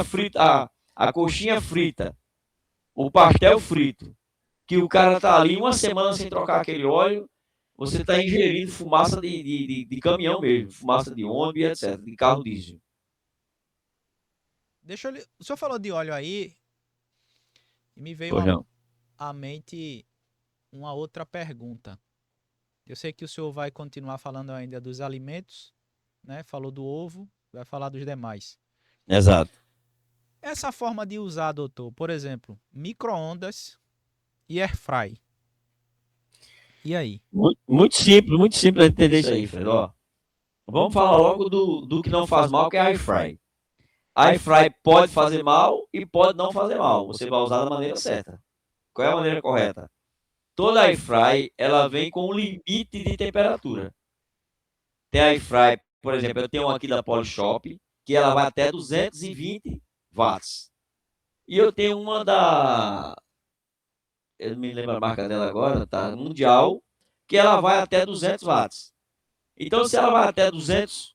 a coxinha frita, o pastel frito, que o cara está ali 1 semana sem trocar aquele óleo, você está ingerindo fumaça de caminhão mesmo, fumaça de ônibus, etc., de carro diesel. O senhor falou de óleo aí e me veio Pois não. à mente uma outra pergunta. Eu sei que o senhor vai continuar falando ainda dos alimentos, né? Falou do ovo, vai falar dos demais. Exato. Essa forma de usar, doutor, por exemplo, micro-ondas e air fry. E aí? Muito simples de entender isso aí, Fred. Ó, vamos falar logo do que não faz mal, que é a air fry. A air fry pode fazer mal e pode não fazer mal. Você vai usar da maneira certa. Qual é a maneira correta? Toda air fry, ela vem com um limite de temperatura. Tem a air fry, por exemplo, eu tenho uma aqui da Polishop, que ela vai até 220 watts. E eu tenho uma eu não me lembro a marca dela agora, tá? Mundial, que ela vai até 200 watts. Então, se ela vai até 200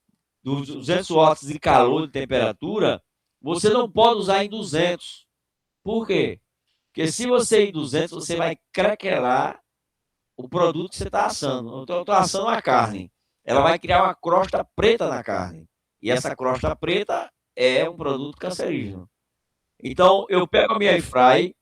watts de calor, de temperatura, você não pode usar em 200. Por quê? Porque se você ir em 200, você vai craquelar o produto que você está assando. Eu estou assando a carne. Ela vai criar uma crosta preta na carne. E essa crosta preta é um produto cancerígeno. Então, eu pego a minha air fry,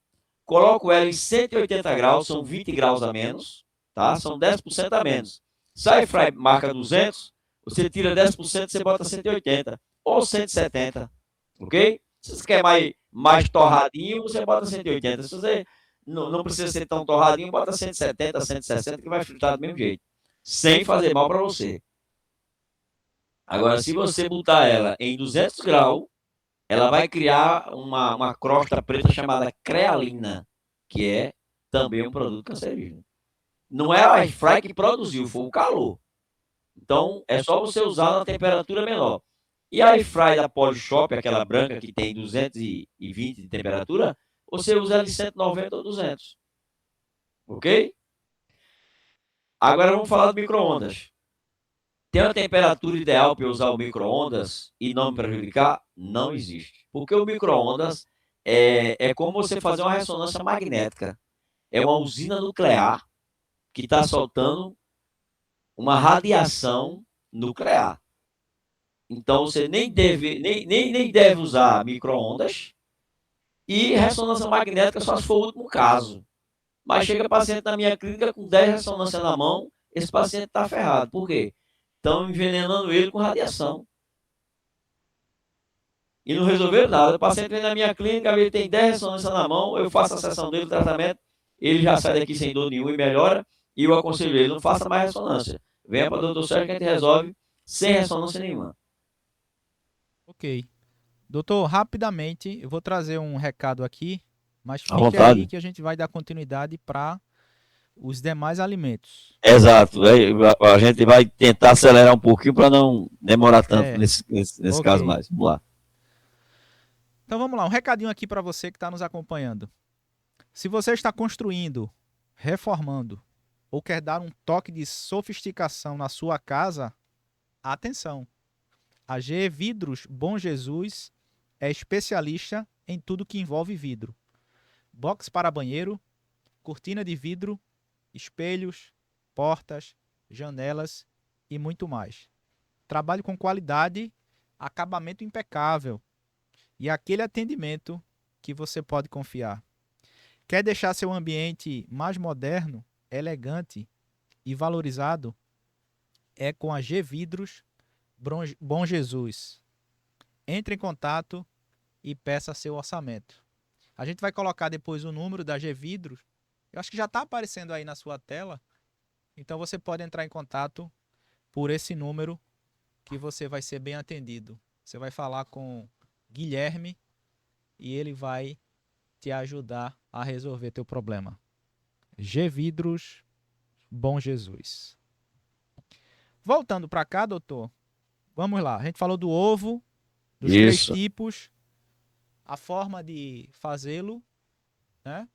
coloco ela em 180 graus, são 20 graus a menos, tá? São 10% a menos. Se a air fry marca 200, você tira 10%, você bota 180 ou 170, ok? Se você quer mais torradinho, você bota 180. Se você não precisa ser tão torradinho, bota 170, 160, que vai fritar do mesmo jeito, sem fazer mal para você. Agora, se você botar ela em 200 graus, ela vai criar uma crosta preta chamada crealina, que é também um produto cancerígeno. Não é a air fry que produziu, foi o calor. Então, é só você usar na temperatura menor. E a air fry da Polishop, aquela branca que tem 220 de temperatura, você usa ela de 190 ou 200. Ok? Agora vamos falar do micro-ondas. Tem uma temperatura ideal para usar o micro-ondas e não me prejudicar? Não existe. Porque o micro-ondas é como você fazer uma ressonância magnética. É uma usina nuclear que está soltando uma radiação nuclear. Então você nem deve usar micro-ondas e ressonância magnética só se for o último caso. Mas chega paciente na minha clínica com 10 ressonâncias na mão, esse paciente está ferrado. Por quê? Estão envenenando ele com radiação. E não resolveram nada. O paciente vem na minha clínica, ele tem 10 ressonâncias na mão, eu faço a sessão dele, o tratamento, ele já sai daqui sem dor nenhuma e melhora, e eu aconselho ele, não faça mais ressonância. Venha para o doutor Sérgio que a gente resolve sem ressonância nenhuma. Ok. Doutor, rapidamente, eu vou trazer um recado aqui, mas À fique aí vontade. que a gente vai dar continuidade para os demais alimentos. Exato. A gente vai tentar acelerar um pouquinho para não demorar tanto É, nesse caso ok. mais. Vamos lá. Então vamos lá, um recadinho aqui para você que está nos acompanhando. Se você está construindo, reformando ou quer dar um toque de sofisticação na sua casa, atenção! A GE Vidros Bom Jesus é especialista em tudo que envolve vidro. Box para banheiro, cortina de vidro, espelhos, portas, janelas e muito mais. Trabalho com qualidade, acabamento impecável e aquele atendimento que você pode confiar. Quer deixar seu ambiente mais moderno, elegante e valorizado? É com a G Vidros Bom Jesus. Entre em contato e peça seu orçamento. A gente vai colocar depois o número da G Vidros. Eu acho que já está aparecendo aí na sua tela. Então você pode entrar em contato por esse número que você vai ser bem atendido. Você vai falar com Guilherme e ele vai te ajudar a resolver teu problema. G Vidros Bom Jesus. Voltando para cá, doutor, vamos lá. A gente falou do ovo, dos três Isso, tipos, a forma de fazê-lo, né?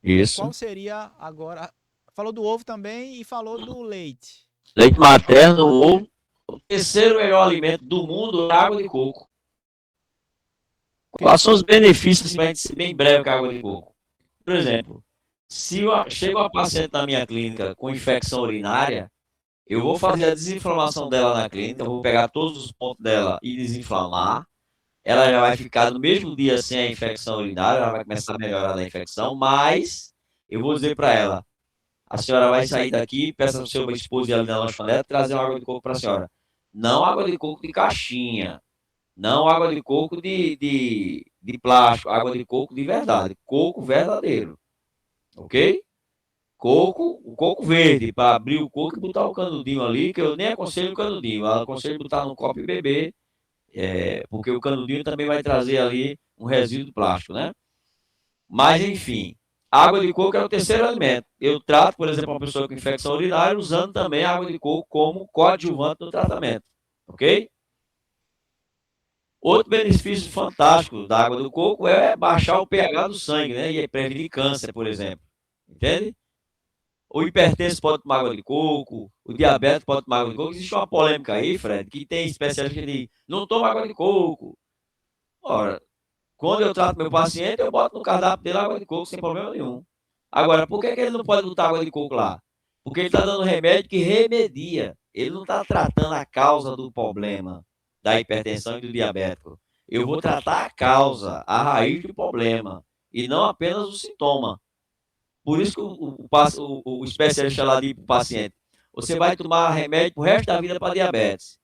Qual isso. seria agora? Falou do ovo também e falou do leite. Leite materno, ovo. O terceiro melhor alimento do mundo é a água de coco. Quais são os benefícios, para a gente ser bem breve, com a água de coco? Por exemplo, se chega uma paciente na minha clínica com infecção urinária, eu vou fazer a desinflamação dela na clínica, eu vou pegar todos os pontos dela e desinflamar. Ela já vai ficar no mesmo dia sem a infecção urinária, ela vai começar a melhorar da infecção, mas eu vou dizer para ela, a senhora vai sair daqui, peça ao seu esposo ir ali na lanchonete trazer uma água de coco para a senhora. Não água de coco de caixinha, não água de coco de plástico, água de coco de verdade, coco verdadeiro, ok? Coco, o coco verde, para abrir o coco e botar o canudinho ali, que eu nem aconselho o canudinho, eu aconselho botar no copo e beber, porque o canudinho também vai trazer ali um resíduo plástico, né? Mas, enfim, água de coco é o terceiro alimento. Eu trato, por exemplo, uma pessoa com infecção urinária usando também a água de coco como coadjuvante no tratamento, ok? Outro benefício fantástico da água do coco é baixar o pH do sangue, né? E prevenir câncer, por exemplo. Entende? O hipertenso pode tomar água de coco, o diabético pode tomar água de coco. Existe uma polêmica aí, Fred, que tem especialista que diz, não toma água de coco. Ora, quando eu trato meu paciente, eu boto no cardápio dele água de coco sem problema nenhum. Agora, por que ele não pode botar água de coco lá? Porque ele está dando remédio que remedia. Ele não está tratando a causa do problema da hipertensão e do diabético. Eu vou tratar a causa, a raiz do problema, e não apenas o sintoma. Por isso que o especialista lá diz para o paciente, você vai tomar remédio pro resto da vida para diabetes,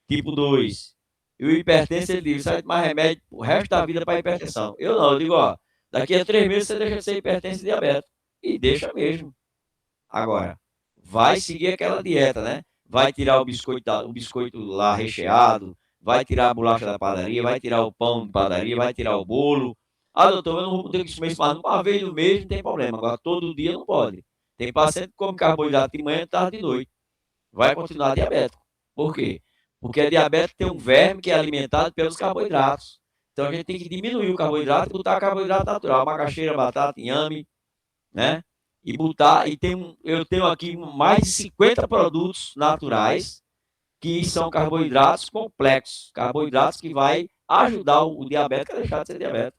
tipo 2. E o hipertenso, ele diz, você vai tomar remédio pro resto da vida para hipertensão. Eu não, eu digo, ó, daqui a 3 meses você deixa de ser hipertenso e diabetes. E deixa mesmo. Agora, vai seguir aquela dieta, né? Vai tirar o biscoito lá recheado, vai tirar a bolacha da padaria, vai tirar o pão de padaria, vai tirar o bolo. Ah, doutor, eu não vou ter que comer isso mais uma vez no mês, não tem problema. Agora, todo dia não pode. Tem paciente que come carboidrato de manhã, tarde e de noite. Vai continuar diabético. Por quê? Porque a diabetes tem um verme que é alimentado pelos carboidratos. Então, a gente tem que diminuir o carboidrato e botar carboidrato natural. Macaxeira, batata, inhame, né? E botar, eu tenho aqui mais de 50 produtos naturais que são carboidratos complexos, carboidratos que vai ajudar o diabético a deixar de ser diabético,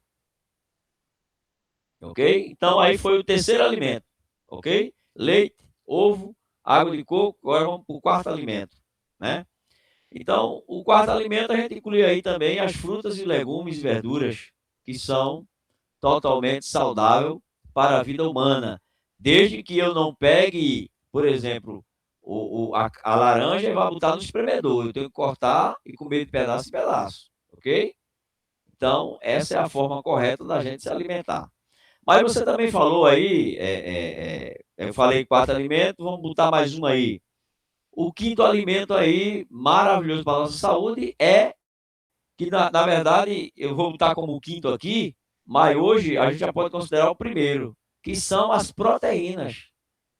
ok? Então aí foi o terceiro alimento, ok? Leite, ovo, água de coco, agora vamos para o quarto alimento, né? Então, o quarto alimento a gente inclui aí também as frutas e legumes e verduras, que são totalmente saudável para a vida humana. Desde que eu não pegue, por exemplo, a laranja e vá botar no espremedor. Eu tenho que cortar e comer de pedaço em pedaço. Ok? Então, essa é a forma correta da gente se alimentar. Mas você também falou aí, eu falei quatro alimentos, vamos botar mais um aí. O quinto alimento aí, maravilhoso para a nossa saúde, é que, na verdade, eu vou botar como o quinto aqui, mas hoje a gente já pode considerar o primeiro, que são as proteínas.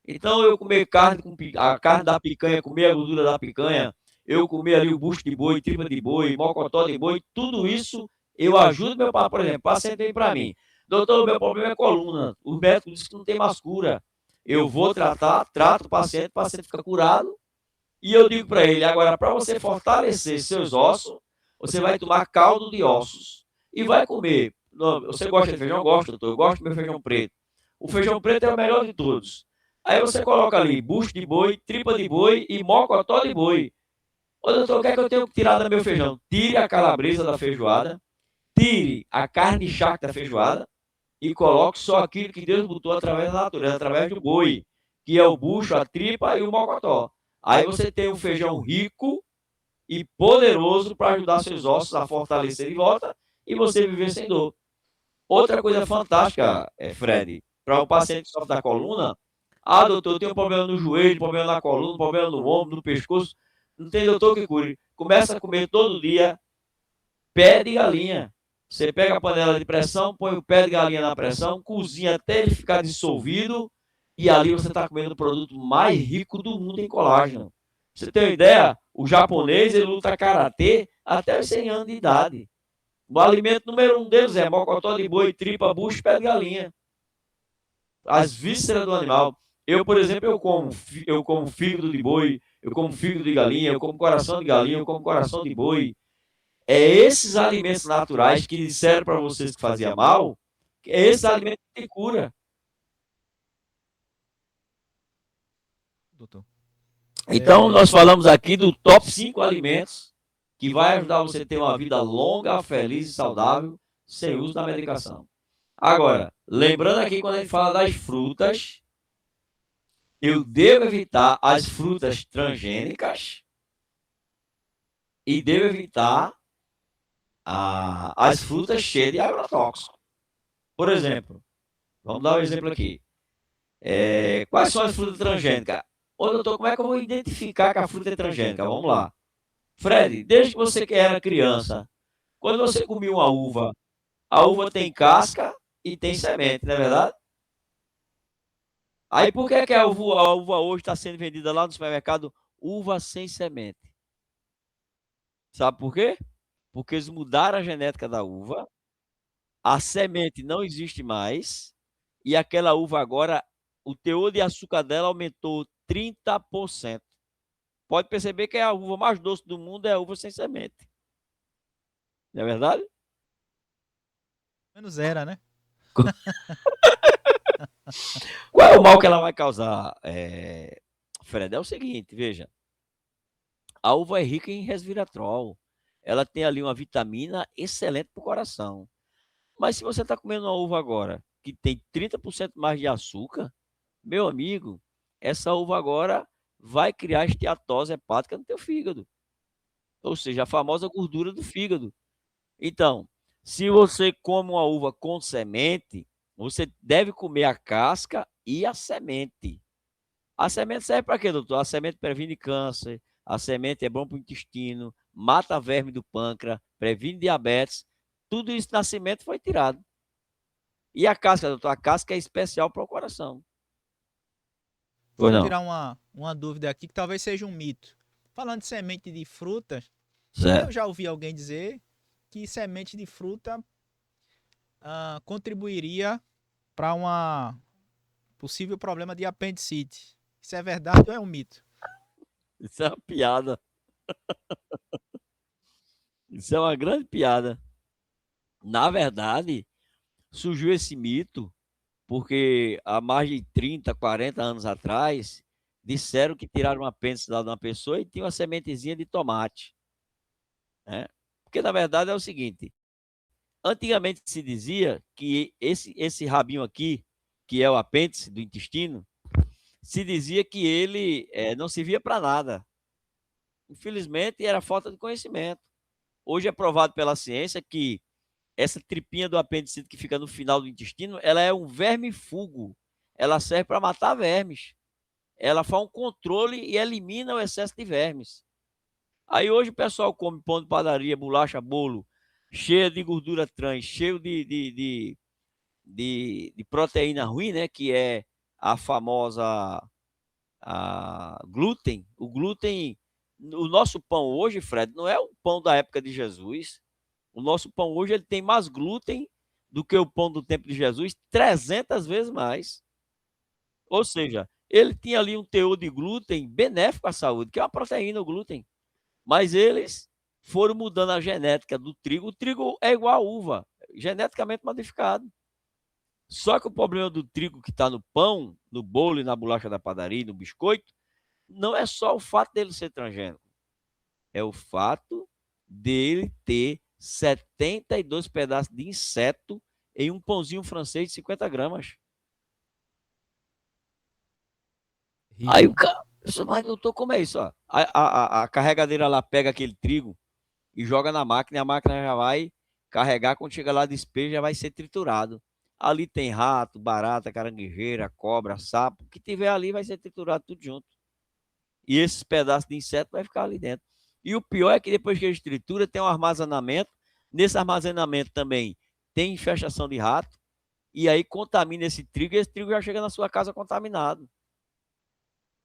Então, eu comer carne, a carne da picanha, comer a gordura da picanha, eu comer ali o bucho de boi, tripa de boi, mocotó de boi, tudo isso eu ajudo meu pai, por exemplo, o paciente vem para mim. Doutor, meu problema é coluna. O médico disse que não tem mais cura. Eu vou tratar, trato o paciente fica curado, e eu digo para ele, agora, para você fortalecer seus ossos, você vai tomar caldo de ossos e vai comer. Você gosta de feijão? Gosto, doutor. Eu gosto do meu feijão preto. O feijão preto é o melhor de todos. Aí você coloca ali bucho de boi, tripa de boi e mocotó de boi. Ô, doutor, o que é que eu tenho que tirar do meu feijão? Tire a calabresa da feijoada, tire a carne de charque da feijoada e coloque só aquilo que Deus botou através da natureza, através do boi, que é o bucho, a tripa e o mocotó. Aí você tem um feijão rico e poderoso para ajudar seus ossos a fortalecer de volta e você viver sem dor. Outra coisa fantástica, Fred, para o paciente que sofre da coluna, doutor, eu tenho um problema no joelho, problema na coluna, problema no ombro, no pescoço, não tem doutor que cure. Começa a comer todo dia pé de galinha. Você pega a panela de pressão, põe o pé de galinha na pressão, cozinha até ele ficar dissolvido e ali você está comendo o produto mais rico do mundo em colágeno. Você tem uma ideia? O japonês ele luta karatê até os 100 anos de idade. O alimento número 1 deles é mocotó de boi, tripa, bucho, pé de galinha. As vísceras do animal. Eu, por exemplo, eu como fígado de boi, eu como fígado de galinha, eu como coração de galinha, eu como coração de boi. É esses alimentos naturais que disseram para vocês que fazia mal, é esses alimentos que tem cura. Doutor. Então, nós falamos aqui do top 5 alimentos que vai ajudar você a ter uma vida longa, feliz e saudável, sem uso da medicação. Agora, lembrando aqui quando a gente fala das frutas, eu devo evitar as frutas transgênicas e devo evitar as frutas cheias de agrotóxico. Por exemplo, vamos dar um exemplo aqui. Quais são as frutas transgênicas? Ô, doutor, como é que eu vou identificar que a fruta é transgênica? Vamos lá. Fred, desde que você era criança, quando você comia uma uva, a uva tem casca e tem semente, não é verdade? Aí por que a uva hoje está sendo vendida lá no supermercado uva sem semente? Sabe por quê? Porque eles mudaram a genética da uva, a semente não existe mais, e aquela uva agora, o teor de açúcar dela aumentou 30%. Pode perceber que a uva mais doce do mundo é a uva sem semente. Não é verdade? Menos era, né? Qual é o mal que ela vai causar, Fred? É o seguinte, veja. A uva é rica em resveratrol. Ela tem ali uma vitamina excelente para o coração. Mas se você está comendo uma uva agora que tem 30% mais de açúcar, meu amigo, essa uva agora vai criar esteatose hepática no teu fígado. Ou seja, a famosa gordura do fígado. Então, se você come uma uva com semente, você deve comer a casca e a semente. A semente serve para quê, doutor? A semente previne câncer, a semente é bom para o intestino, mata verme do pâncreas, previne diabetes. Tudo isso na semente foi tirado. E a casca, doutor? A casca é especial para o coração. Deixa eu tirar uma dúvida aqui que talvez seja um mito. Falando de semente de frutas, eu já ouvi alguém dizer que semente de fruta contribuiria para um possível problema de apendicite. Isso é verdade ou é um mito? Isso é uma piada. Isso é uma grande piada. Na verdade, surgiu esse mito porque há mais de 30, 40 anos atrás, disseram que tiraram um apêndice lá de uma pessoa e tinha uma sementezinha de tomate. Né? Porque, na verdade, é o seguinte, antigamente se dizia que esse rabinho aqui, que é o apêndice do intestino, se dizia que ele não servia para nada. Infelizmente, era falta de conhecimento. Hoje é provado pela ciência que essa tripinha do apendicite que fica no final do intestino, ela é um vermífugo. Ela serve para matar vermes. Ela faz um controle e elimina o excesso de vermes. Aí hoje o pessoal come pão de padaria, bolacha, bolo, cheio de gordura trans, cheio de proteína ruim, né? Que é a famosa glúten. O glúten, o nosso pão hoje, Fred, não é o pão da época de Jesus. O nosso pão hoje ele tem mais glúten do que o pão do tempo de Jesus, 300 vezes mais. Ou seja, ele tinha ali um teor de glúten benéfico à saúde, que é uma proteína, o glúten. Mas eles foram mudando a genética do trigo. O trigo é igual a uva, geneticamente modificado. Só que o problema do trigo que está no pão, no bolo e na bolacha da padaria, no biscoito, não é só o fato dele ser transgênico, é o fato dele ter 72 pedaços de inseto em um pãozinho francês de 50 gramas. Aí o cara, mas doutor, como é isso? Ó? A carregadeira lá pega aquele trigo e joga na máquina, e a máquina já vai carregar, quando chega lá, despeja, já vai ser triturado. Ali tem rato, barata, caranguejeira, cobra, sapo, o que tiver ali vai ser triturado tudo junto. E esses pedaços de inseto vai ficar ali dentro. E o pior é que depois que a gente tritura, tem um armazenamento. Nesse armazenamento também tem infestação de rato, e aí contamina esse trigo, e esse trigo já chega na sua casa contaminado.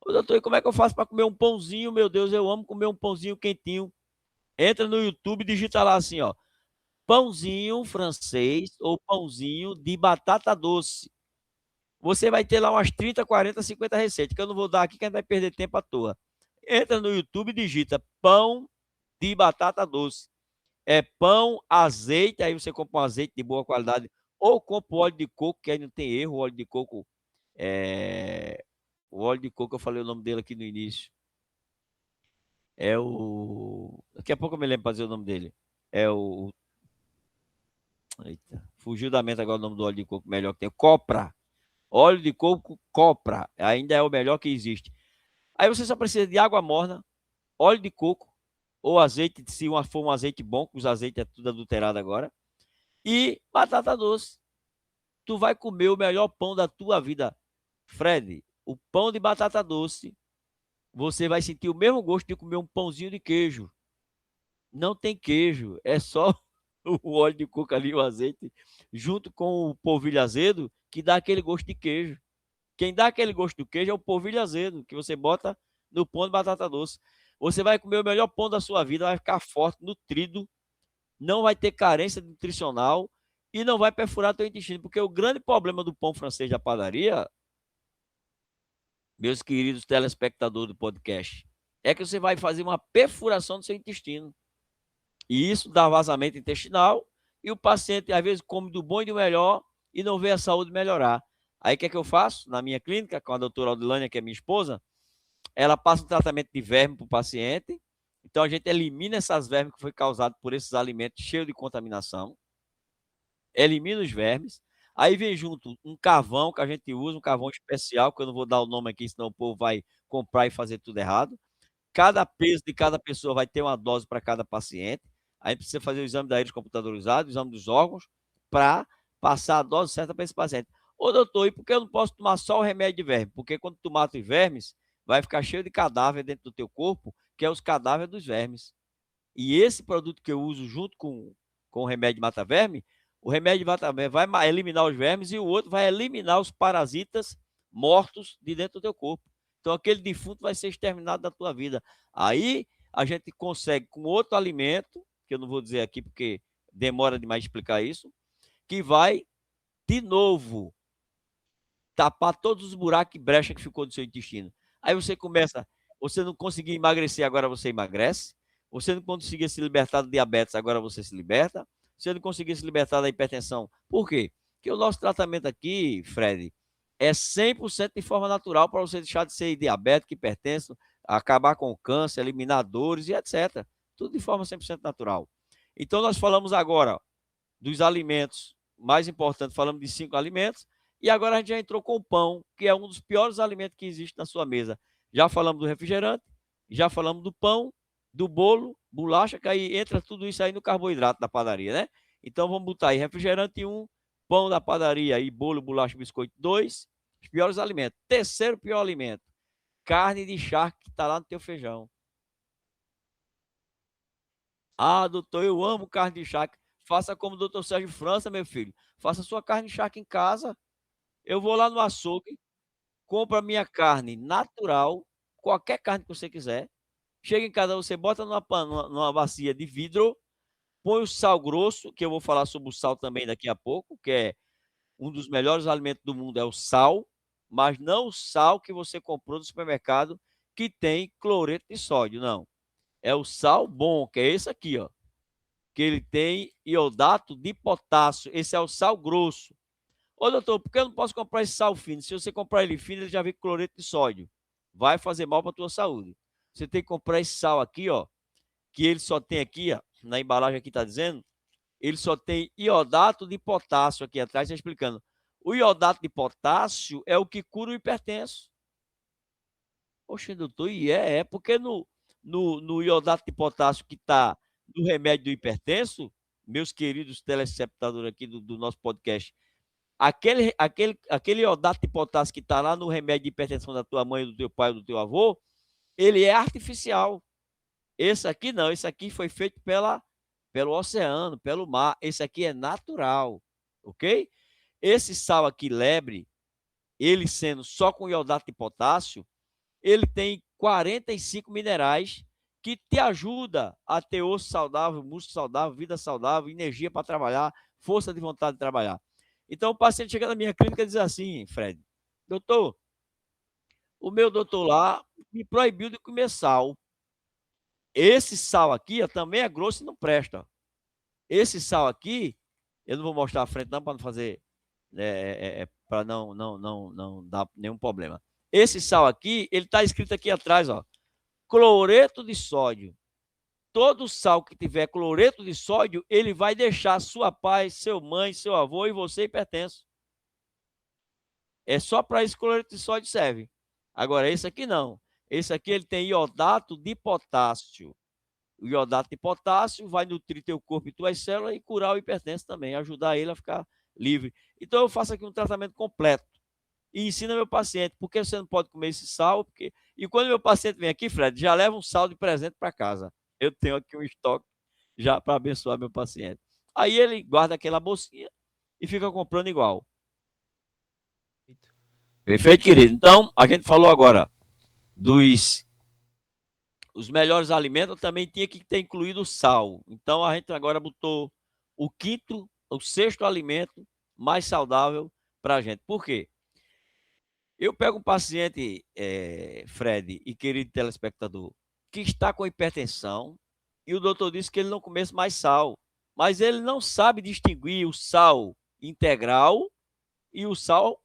Ô, doutor, e como é que eu faço para comer um pãozinho? Meu Deus, eu amo comer um pãozinho quentinho. Entra no YouTube e digita lá assim, ó, pãozinho francês ou pãozinho de batata doce. Você vai ter lá umas 30, 40, 50 receitas, que eu não vou dar aqui, que a gente vai perder tempo à toa. Entra no YouTube e digita pão de batata doce. É pão, azeite, aí você compra um azeite de boa qualidade, ou compra o óleo de coco, que aí não tem erro, o óleo de coco é... O óleo de coco, eu falei o nome dele aqui no início. É o... Daqui a pouco eu me lembro para dizer o nome dele. É o... Eita, fugiu da mente agora o nome do óleo de coco melhor que tem. Copra. Óleo de coco Copra. Ainda é o melhor que existe. Aí você só precisa de água morna, óleo de coco, ou azeite, se for um azeite bom, que os azeites é tudo adulterado agora, e batata doce. Tu vai comer o melhor pão da tua vida. Fred, o pão de batata doce, você vai sentir o mesmo gosto de comer um pãozinho de queijo. Não tem queijo, é só o óleo de coco ali, o azeite, junto com o polvilho azedo, que dá aquele gosto de queijo. Quem dá aquele gosto do queijo é o polvilho azedo, que você bota no pão de batata doce. Você vai comer o melhor pão da sua vida, vai ficar forte, nutrido, não vai ter carência nutricional e não vai perfurar teu intestino. Porque o grande problema do pão francês da padaria, meus queridos telespectadores do podcast, é que você vai fazer uma perfuração do seu intestino. E isso dá vazamento intestinal e o paciente às vezes come do bom e do melhor e não vê a saúde melhorar. Aí o que é que eu faço? Na minha clínica, com a doutora Audilânia, que é minha esposa, ela passa um tratamento de verme para o paciente. Então a gente elimina essas vermes que foi causado por esses alimentos cheios de contaminação. Elimina os vermes. Aí vem junto um carvão que a gente usa, um carvão especial, que eu não vou dar o nome aqui, senão o povo vai comprar e fazer tudo errado. Cada peso de cada pessoa vai ter uma dose para cada paciente. Aí precisa fazer o exame da íris computadorizado, o exame dos órgãos, para passar a dose certa para esse paciente. Ô doutor, e por que eu não posso tomar só o remédio de verme? Porque quando tu mata os vermes, vai ficar cheio de cadáver dentro do teu corpo, que é os cadáveres dos vermes. E esse produto que eu uso junto com o remédio de mata-verme, o remédio de mata-verme vai eliminar os vermes e o outro vai eliminar os parasitas mortos de dentro do teu corpo. Então aquele defunto vai ser exterminado da tua vida. Aí a gente consegue com outro alimento, que eu não vou dizer aqui porque demora demais explicar isso, que vai de novo tapar todos os buracos e brecha que ficou do seu intestino. Aí você começa, você não conseguir emagrecer, agora você emagrece. Você não conseguir se libertar do diabetes, agora você se liberta. Você não conseguir se libertar da hipertensão. Por quê? Porque o nosso tratamento aqui, Fred, é 100% de forma natural para você deixar de ser diabético, hipertenso, acabar com o câncer, eliminar dores e etc. Tudo de forma 100% natural. Então, nós falamos agora dos alimentos mais importantes, falamos de 5 alimentos, e agora a gente já entrou com o pão, que é um dos piores alimentos que existe na sua mesa. Já falamos do refrigerante, já falamos do pão, do bolo, bolacha, que aí entra tudo isso aí no carboidrato da padaria, né? Então vamos botar aí refrigerante 1, pão da padaria e bolo, bolacha, biscoito 2, os piores alimentos. Terceiro pior alimento, carne de charque que está lá no teu feijão. Ah, doutor, eu amo carne de charque. Faça como o doutor Sérgio França, meu filho. Faça sua carne de charque em casa. Eu vou lá no açougue, compro a minha carne natural, qualquer carne que você quiser. Chega em casa, você bota numa bacia de vidro, põe o sal grosso, que eu vou falar sobre o sal também daqui a pouco, que é um dos melhores alimentos do mundo, é o sal, mas não o sal que você comprou no supermercado, que tem cloreto de sódio, não. É o sal bom, que é esse aqui, ó, que ele tem iodato de potássio. Esse é o sal grosso. Ô, doutor, por que eu não posso comprar esse sal fino? Se você comprar ele fino, ele já vem com cloreto de sódio. Vai fazer mal para a tua saúde. Você tem que comprar esse sal aqui, ó, que ele só tem aqui, ó, na embalagem aqui está dizendo, ele só tem iodato de potássio aqui atrás, está explicando. O iodato de potássio é o que cura o hipertenso. Poxa, doutor, e porque no iodato de potássio que está no remédio do hipertenso, meus queridos telespectadores aqui do nosso podcast, aquele iodato de potássio que está lá no remédio de hipertensão da tua mãe, do teu pai, do teu avô, ele é artificial. Esse aqui não, esse aqui foi feito pelo oceano, pelo mar. Esse aqui é natural, ok? Esse sal aqui, lebre, ele sendo só com iodato de potássio, ele tem 45 minerais que te ajuda a ter osso saudável, músculo saudável, vida saudável, energia para trabalhar, força de vontade de trabalhar. Então, o paciente chega na minha clínica e diz assim, Fred, doutor, o meu doutor lá me proibiu de comer sal. Esse sal aqui ó, também é grosso e não presta. Esse sal aqui, eu não vou mostrar a frente não para não fazer, para não dar nenhum problema. Esse sal aqui, ele está escrito aqui atrás, ó, cloreto de sódio. Todo sal que tiver cloreto de sódio, ele vai deixar sua pai, seu mãe, seu avô e você hipertenso. É só para isso que o cloreto de sódio serve. Agora, esse aqui não. Esse aqui ele tem iodato de potássio. O iodato de potássio vai nutrir teu corpo e tuas células e curar o hipertenso também, ajudar ele a ficar livre. Então, eu faço aqui um tratamento completo e ensino meu paciente por que você não pode comer esse sal. Porque... E quando meu paciente vem aqui, Fred, já leva um sal de presente para casa. Eu tenho aqui um estoque já para abençoar meu paciente. Aí ele guarda aquela bolsinha e fica comprando igual. Perfeito, querido. Então, a gente falou agora dos os melhores alimentos, também tinha que ter incluído o sal. Então, a gente agora botou o sexto alimento mais saudável para a gente. Por quê? Eu pego um paciente, Fred e querido telespectador, que está com hipertensão e o doutor disse que ele não comesse mais sal, mas ele não sabe distinguir o sal integral e o sal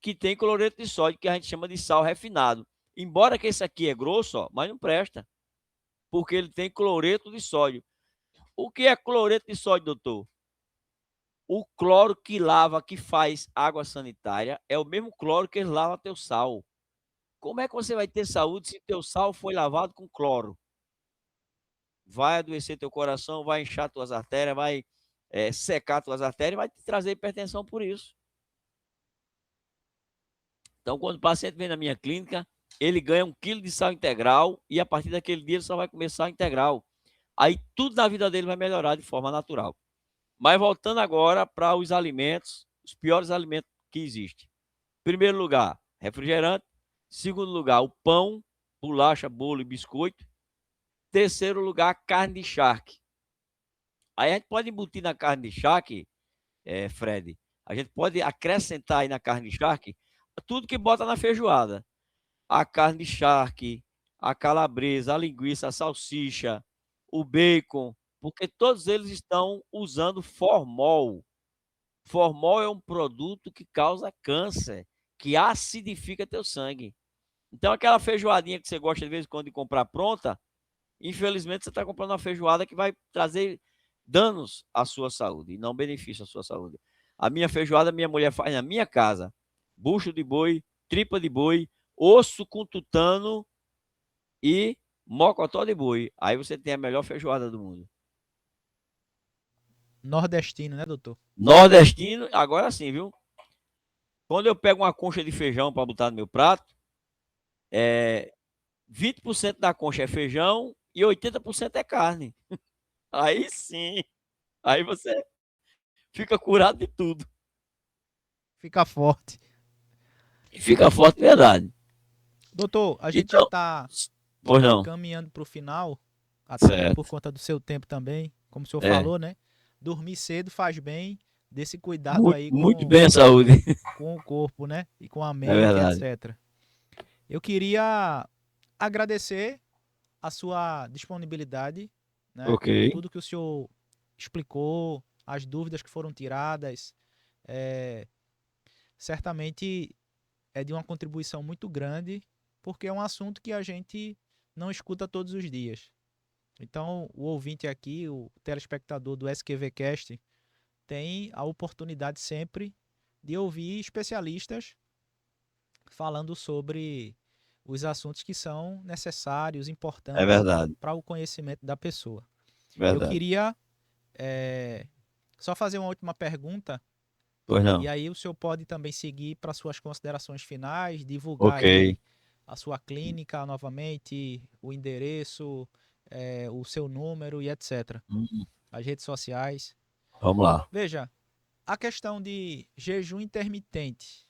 que tem cloreto de sódio, que a gente chama de sal refinado. Embora que esse aqui é grosso, ó, mas não presta, porque ele tem cloreto de sódio. O que é cloreto de sódio, doutor? O cloro que lava, que faz água sanitária, é o mesmo cloro que lava teu sal. Como é que você vai ter saúde se teu sal foi lavado com cloro? Vai adoecer teu coração, vai inchar tuas artérias, vai secar tuas artérias, vai te trazer hipertensão por isso. Então, quando o paciente vem na minha clínica, ele ganha 1 quilo de sal integral e a partir daquele dia ele só vai comer sal integral. Aí tudo na vida dele vai melhorar de forma natural. Mas voltando agora para os alimentos, os piores alimentos que existem. Primeiro lugar, refrigerante. Segundo lugar, o pão, bolacha, bolo e biscoito. Terceiro lugar, carne de charque. Aí a gente pode embutir na carne de charque, Fred, a gente pode acrescentar aí na carne de charque tudo que bota na feijoada. A carne de charque, a calabresa, a linguiça, a salsicha, o bacon, porque todos eles estão usando formol. Formol é um produto que causa câncer, que acidifica teu sangue. Então, aquela feijoadinha que você gosta de vez em quando de comprar pronta, infelizmente você está comprando uma feijoada que vai trazer danos à sua saúde e não benefício à sua saúde. A minha feijoada, minha mulher faz na minha casa. Bucho de boi, tripa de boi, osso com tutano e mocotó de boi. Aí você tem a melhor feijoada do mundo. Nordestino, né, doutor? Nordestino, agora sim, viu? Quando eu pego uma concha de feijão para botar no meu prato, 20% da concha é feijão e 80% é carne. Aí sim, aí você fica curado de tudo. Fica forte. E fica forte de verdade. Doutor, a gente já Então, está pois não. caminhando para o final, até por Certo. conta do seu tempo também, como o senhor É. falou, né? Dormir cedo faz bem, desse cuidado Muito, aí muito bem a saúde. com o corpo, né? E com a É mente, verdade. etc. Eu queria agradecer a sua disponibilidade, né? Ok. Tudo que o senhor explicou, as dúvidas que foram tiradas, certamente é de uma contribuição muito grande, porque é um assunto que a gente não escuta todos os dias. Então, o ouvinte aqui, o telespectador do SQVcast, tem a oportunidade sempre de ouvir especialistas falando sobre os assuntos que são necessários, É importantes verdade, para o conhecimento da pessoa. Eu verdade. queria só fazer uma última pergunta, Pois e não. aí o senhor pode também seguir para suas considerações finais, divulgar Ok. aí a sua clínica novamente, o endereço, o seu número e etc. Hum, As redes sociais. Vamos lá. Veja, a questão de jejum intermitente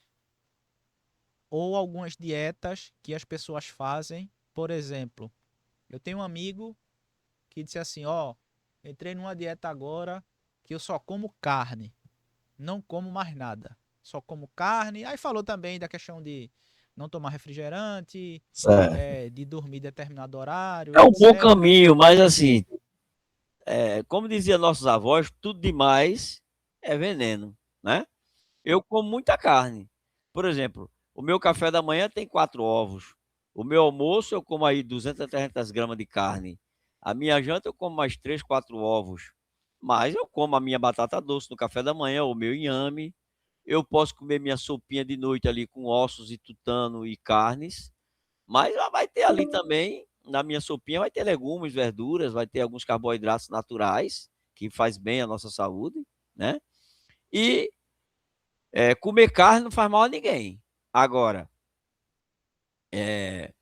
ou algumas dietas que as pessoas fazem, por exemplo, eu tenho um amigo que disse assim, ó, entrei numa dieta agora que eu só como carne, não como mais nada, só como carne. Aí falou também da questão de não tomar refrigerante, Certo. de dormir determinado horário É e um bom etc. caminho, mas assim, como dizia nossos avós, tudo demais é veneno, né? Eu como muita carne. Por exemplo, o meu café da manhã tem 4 ovos. O meu almoço eu como aí 200 a 300 gramas de carne. A minha janta eu como mais 3, 4 ovos. Mas eu como a minha batata doce no café da manhã, o meu inhame. Eu posso comer minha sopinha de noite ali com ossos e tutano e carnes. Mas já vai ter ali também, na minha sopinha, vai ter legumes, verduras, vai ter alguns carboidratos naturais, que faz bem à nossa saúde, né? E comer carne não faz mal a ninguém. Agora, é,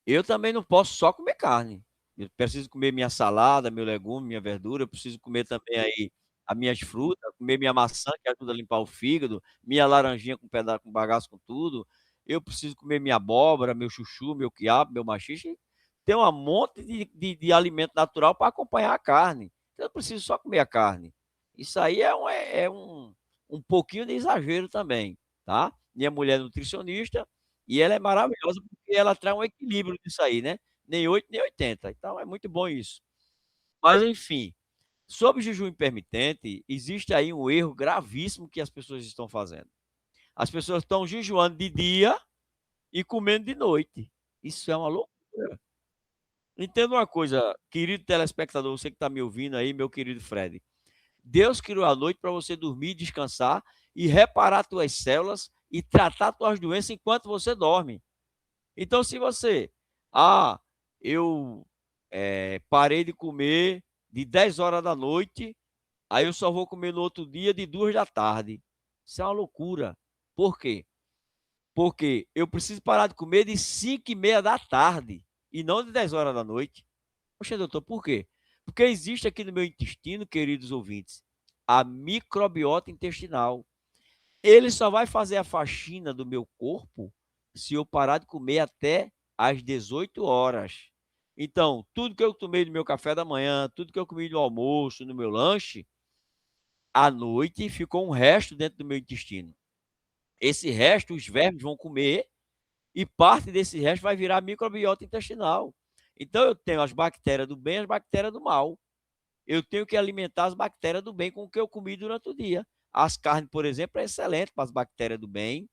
eu também não posso só comer carne. Eu preciso comer minha salada, meu legume, minha verdura. Eu preciso comer também aí as minhas frutas, comer minha maçã, que ajuda a limpar o fígado, minha laranjinha com pedaço, com bagaço, com tudo. Eu preciso comer minha abóbora, meu chuchu, meu quiabo, meu maxixe. Tem um monte de alimento natural para acompanhar a carne. Então, eu preciso só comer a carne. Isso aí é um pouquinho de exagero também, tá? Minha mulher é nutricionista e ela é maravilhosa porque ela traz um equilíbrio nisso aí, né? Nem 8 nem 80. Então é muito bom isso. Mas enfim, sobre jejum intermitente, existe aí um erro gravíssimo que as pessoas estão fazendo. As pessoas estão jejuando de dia e comendo de noite. Isso é uma loucura. Entenda uma coisa, querido telespectador, você que está me ouvindo aí, meu querido Fred. Deus criou a noite para você dormir, descansar e reparar suas células e tratar suas doenças enquanto você dorme. Então, se você, ah, eu parei de comer de 10 horas da noite, aí eu só vou comer no outro dia de 2 da tarde. Isso é uma loucura. Por quê? Porque eu preciso parar de comer de 5h30 da tarde e não de 10 horas da noite. Poxa, doutor, por quê? Porque existe aqui no meu intestino, queridos ouvintes, a microbiota intestinal. Ele só vai fazer a faxina do meu corpo se eu parar de comer até às 18 horas. Então, tudo que eu tomei no meu café da manhã, tudo que eu comi no almoço, no meu lanche, à noite ficou um resto dentro do meu intestino. Esse resto, os vermes vão comer e parte desse resto vai virar microbiota intestinal. Então, eu tenho as bactérias do bem e as bactérias do mal. Eu tenho que alimentar as bactérias do bem com o que eu comi durante o dia. As carnes, por exemplo, é excelente para as bactérias do bem.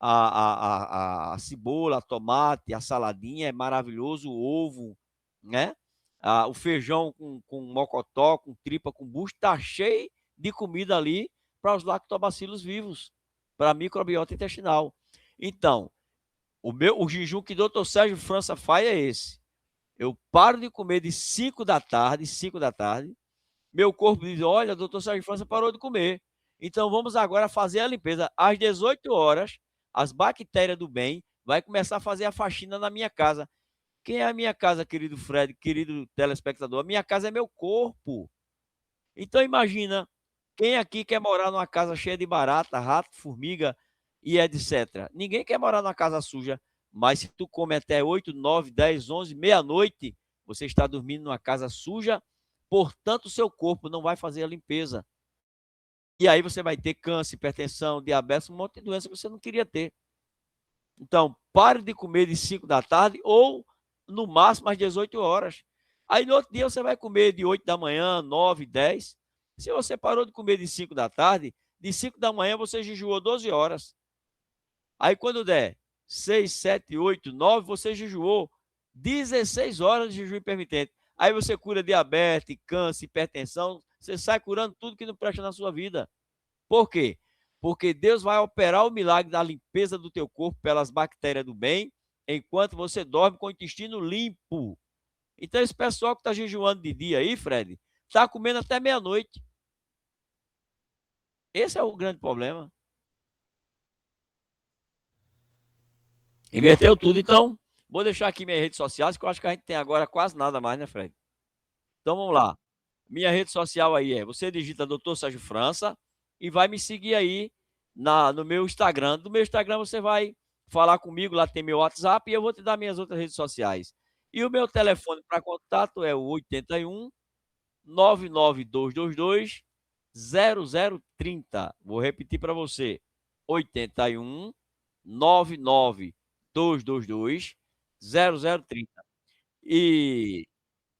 A cebola, a tomate, a saladinha é maravilhoso, o ovo, né? O feijão com mocotó, com tripa, com bucho, está cheio de comida ali para os lactobacilos vivos, para a microbiota intestinal. Então, o jejum que o doutor Sérgio França faz é esse. Eu paro de comer de 5 da tarde, 5 da tarde, meu corpo diz, olha, doutor Sérgio França parou de comer. Então vamos agora fazer a limpeza. Às 18 horas, as bactérias do bem vai começar a fazer a faxina na minha casa. Quem é a minha casa, querido Fred, querido telespectador? A minha casa é meu corpo. Então imagina, quem aqui quer morar numa casa cheia de barata, rato, formiga e etc. Ninguém quer morar numa casa suja, mas se tu come até 8, 9, 10, 11, meia-noite, você está dormindo numa casa suja, portanto o seu corpo não vai fazer a limpeza. E aí você vai ter câncer, hipertensão, diabetes, um monte de doença que você não queria ter. Então, pare de comer de 5 da tarde ou, no máximo, às 18 horas. Aí, no outro dia, você vai comer de 8 da manhã, 9, 10. Se você parou de comer de 5 da tarde, de 5 da manhã você jejuou 12 horas. Aí quando der 6, 7, 8, 9, você jejuou 16 horas de jejum intermitente. Aí você cura diabetes, câncer, hipertensão, você sai curando tudo que não presta na sua vida. Por quê? Porque Deus vai operar o milagre da limpeza do teu corpo pelas bactérias do bem, enquanto você dorme com o intestino limpo. Então esse pessoal que está jejuando de dia aí, Fred, está comendo até meia-noite. Esse é o grande problema. Inverteu tudo. Então, vou deixar aqui minhas redes sociais, que eu acho que a gente tem agora quase nada mais, né, Fred? Então, vamos lá. Minha rede social aí você digita Dr. Sérgio França e vai me seguir aí no meu Instagram. Do meu Instagram você vai falar comigo, lá tem meu WhatsApp e eu vou te dar minhas outras redes sociais. E o meu telefone para contato é o 81 99222 0030. Vou repetir para você. 81 99222 0030. E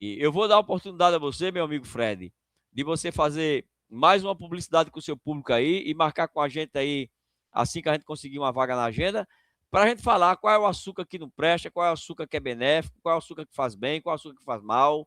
eu vou dar a oportunidade a você, meu amigo Fred, de você fazer mais uma publicidade com o seu público aí e marcar com a gente aí, assim que a gente conseguir uma vaga na agenda, para a gente falar qual é o açúcar que não presta, qual é o açúcar que é benéfico, qual é o açúcar que faz bem, qual é o açúcar que faz mal.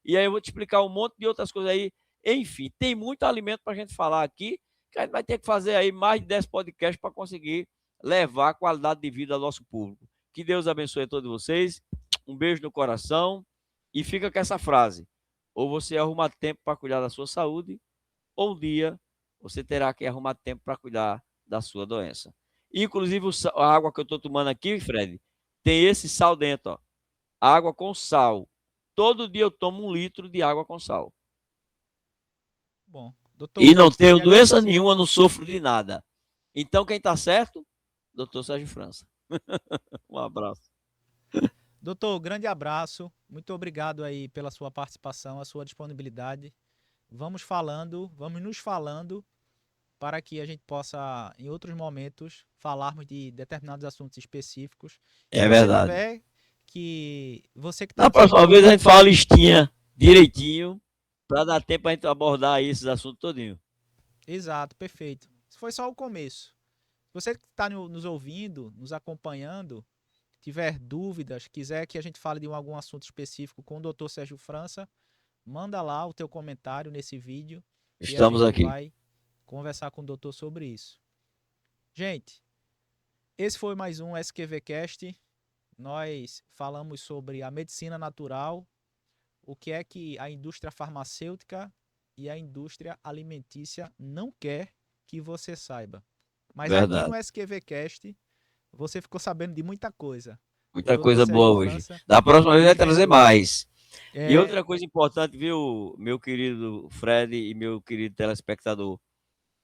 E aí eu vou te explicar um monte de outras coisas aí. Enfim, tem muito alimento para a gente falar aqui, que a gente vai ter que fazer aí mais de 10 podcasts para conseguir levar a qualidade de vida ao nosso público. Que Deus abençoe a todos vocês. Um beijo no coração. E fica com essa frase: ou você arruma tempo para cuidar da sua saúde, ou um dia você terá que arrumar tempo para cuidar da sua doença. Inclusive, a água que eu estou tomando aqui, Fred, tem esse sal dentro, ó. Água com sal. Todo dia eu tomo 1 litro de água com sal. Bom, E não tenho doença nenhuma, não sofro de nada. Então, quem está certo? Doutor Sérgio França. Um abraço. Doutor, grande abraço. Muito obrigado aí pela sua participação, a sua disponibilidade. Vamos nos falando para que a gente possa, em outros momentos, falarmos de determinados assuntos específicos. É verdade. Você que está na próxima vez a gente fala a listinha direitinho, para dar tempo a gente abordar esses assuntos todinho. Exato, perfeito. Isso foi só o começo. Você que está nos ouvindo, nos acompanhando, tiver dúvidas, quiser que a gente fale de algum assunto específico com o Dr. Sérgio França, manda lá o teu comentário nesse vídeo. Estamos e a gente aqui. vai conversar com o doutor sobre isso. Gente, esse foi mais um SQVcast. Nós falamos sobre a medicina natural, o que é que a indústria farmacêutica e a indústria alimentícia não quer que você saiba. Mas Verdade. aqui no SQVcast, você ficou sabendo de muita coisa. Muita coisa boa hoje. Da próxima vez vai trazer mais. E outra coisa importante, viu, meu querido Fred e meu querido telespectador.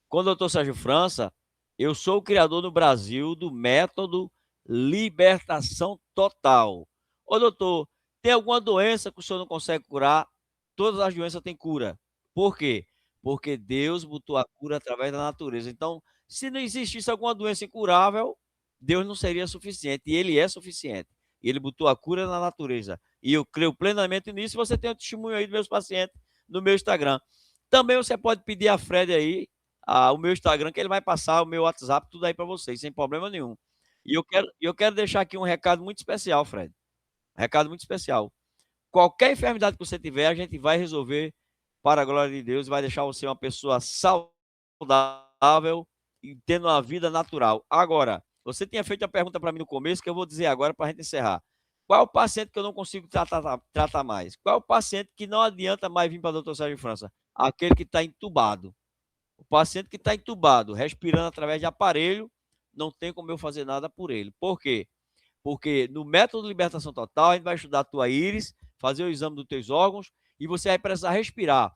Quando eu estou Sérgio França, eu sou o criador no Brasil do método Libertação Total. Ô, doutor, tem alguma doença que o senhor não consegue curar? Todas as doenças têm cura. Por quê? Porque Deus botou a cura através da natureza. Então, se não existisse alguma doença incurável, Deus não seria suficiente. E Ele é suficiente. E Ele botou a cura na natureza. E eu creio plenamente nisso. Você tem um testemunho aí dos meus pacientes no meu Instagram. Também você pode pedir a Fred aí, o meu Instagram, que ele vai passar o meu WhatsApp, tudo aí para vocês, sem problema nenhum. E eu quero deixar aqui um recado muito especial, Fred. Um recado muito especial. Qualquer enfermidade que você tiver, a gente vai resolver para a glória de Deus, vai deixar você uma pessoa saudável e tendo uma vida natural. Agora, você tinha feito a pergunta para mim no começo, que eu vou dizer agora para a gente encerrar. Qual é o paciente que eu não consigo tratar mais? Qual é o paciente que não adianta mais vir para o Dr. Sérgio França? Aquele que está entubado. O paciente que está entubado, respirando através de aparelho, não tem como eu fazer nada por ele. Por quê? Porque no método de libertação total, a gente vai estudar a tua íris, fazer o exame dos teus órgãos e você vai precisar respirar.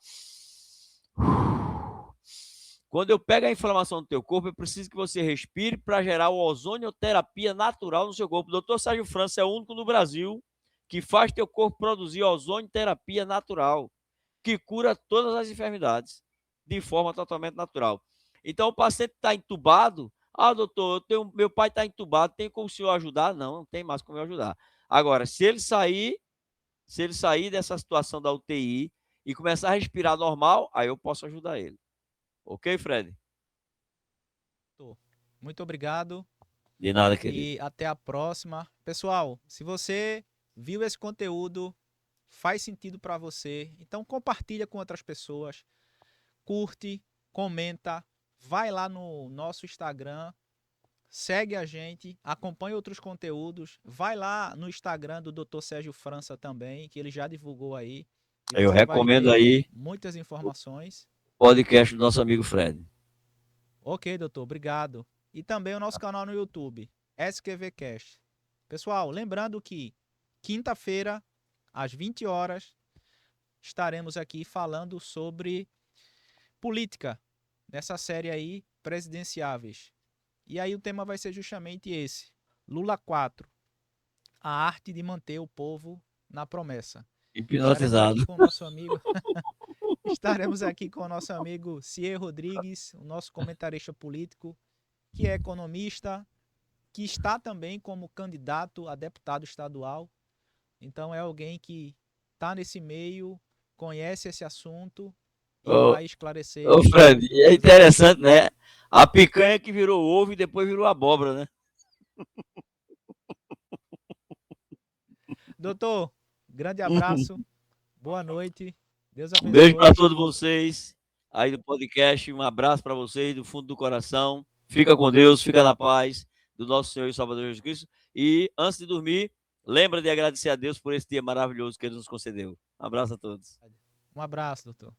Quando eu pego a inflamação do teu corpo, eu preciso que você respire para gerar o ozonioterapia natural no seu corpo. O Dr. Sérgio França é o único no Brasil que faz teu corpo produzir ozonioterapia natural, que cura todas as enfermidades de forma totalmente natural. Então, o paciente está entubado. Doutor, meu pai está entubado, tem como o senhor ajudar? Não, não tem mais como eu ajudar. Agora, se ele sair dessa situação da UTI e começar a respirar normal, aí eu posso ajudar ele. Ok, Fred? Muito obrigado. De nada, querido. E até a próxima. Pessoal, se você viu esse conteúdo, faz sentido para você, então compartilha com outras pessoas, curte, comenta, vai lá no nosso Instagram, segue a gente, acompanha outros conteúdos, vai lá no Instagram do Dr. Sérgio França também, que ele já divulgou aí, e Eu você vai recomendo ver aí muitas informações. o podcast do nosso amigo Fred. Ok, doutor, obrigado. E também o nosso canal no YouTube, SQVcast. Pessoal, lembrando que quinta-feira, às 20 horas, estaremos aqui falando sobre política, nessa série aí, presidenciáveis. E aí o tema vai ser justamente esse, Lula 4, a arte de manter o povo na promessa. Estaremos aqui Hipnotizado. com o nosso amigo, estaremos aqui com o nosso amigo Cier Rodrigues, o nosso comentarista político, que é economista, que está também como candidato a deputado estadual. Então é alguém que está nesse meio, conhece esse assunto e Ô, vai esclarecer ô Fred, é muitas informações. interessante, né? A picanha que virou ovo e depois virou abóbora, né? Doutor, grande abraço, boa noite, Deus Um beijo para abençoe. todos vocês aí do podcast. Um abraço para vocês do fundo do coração. Fica com Deus, fica na paz do nosso Senhor e Salvador Jesus Cristo. E antes de dormir, lembra de agradecer a Deus por esse dia maravilhoso que Ele nos concedeu. Um abraço a todos. Um abraço, doutor.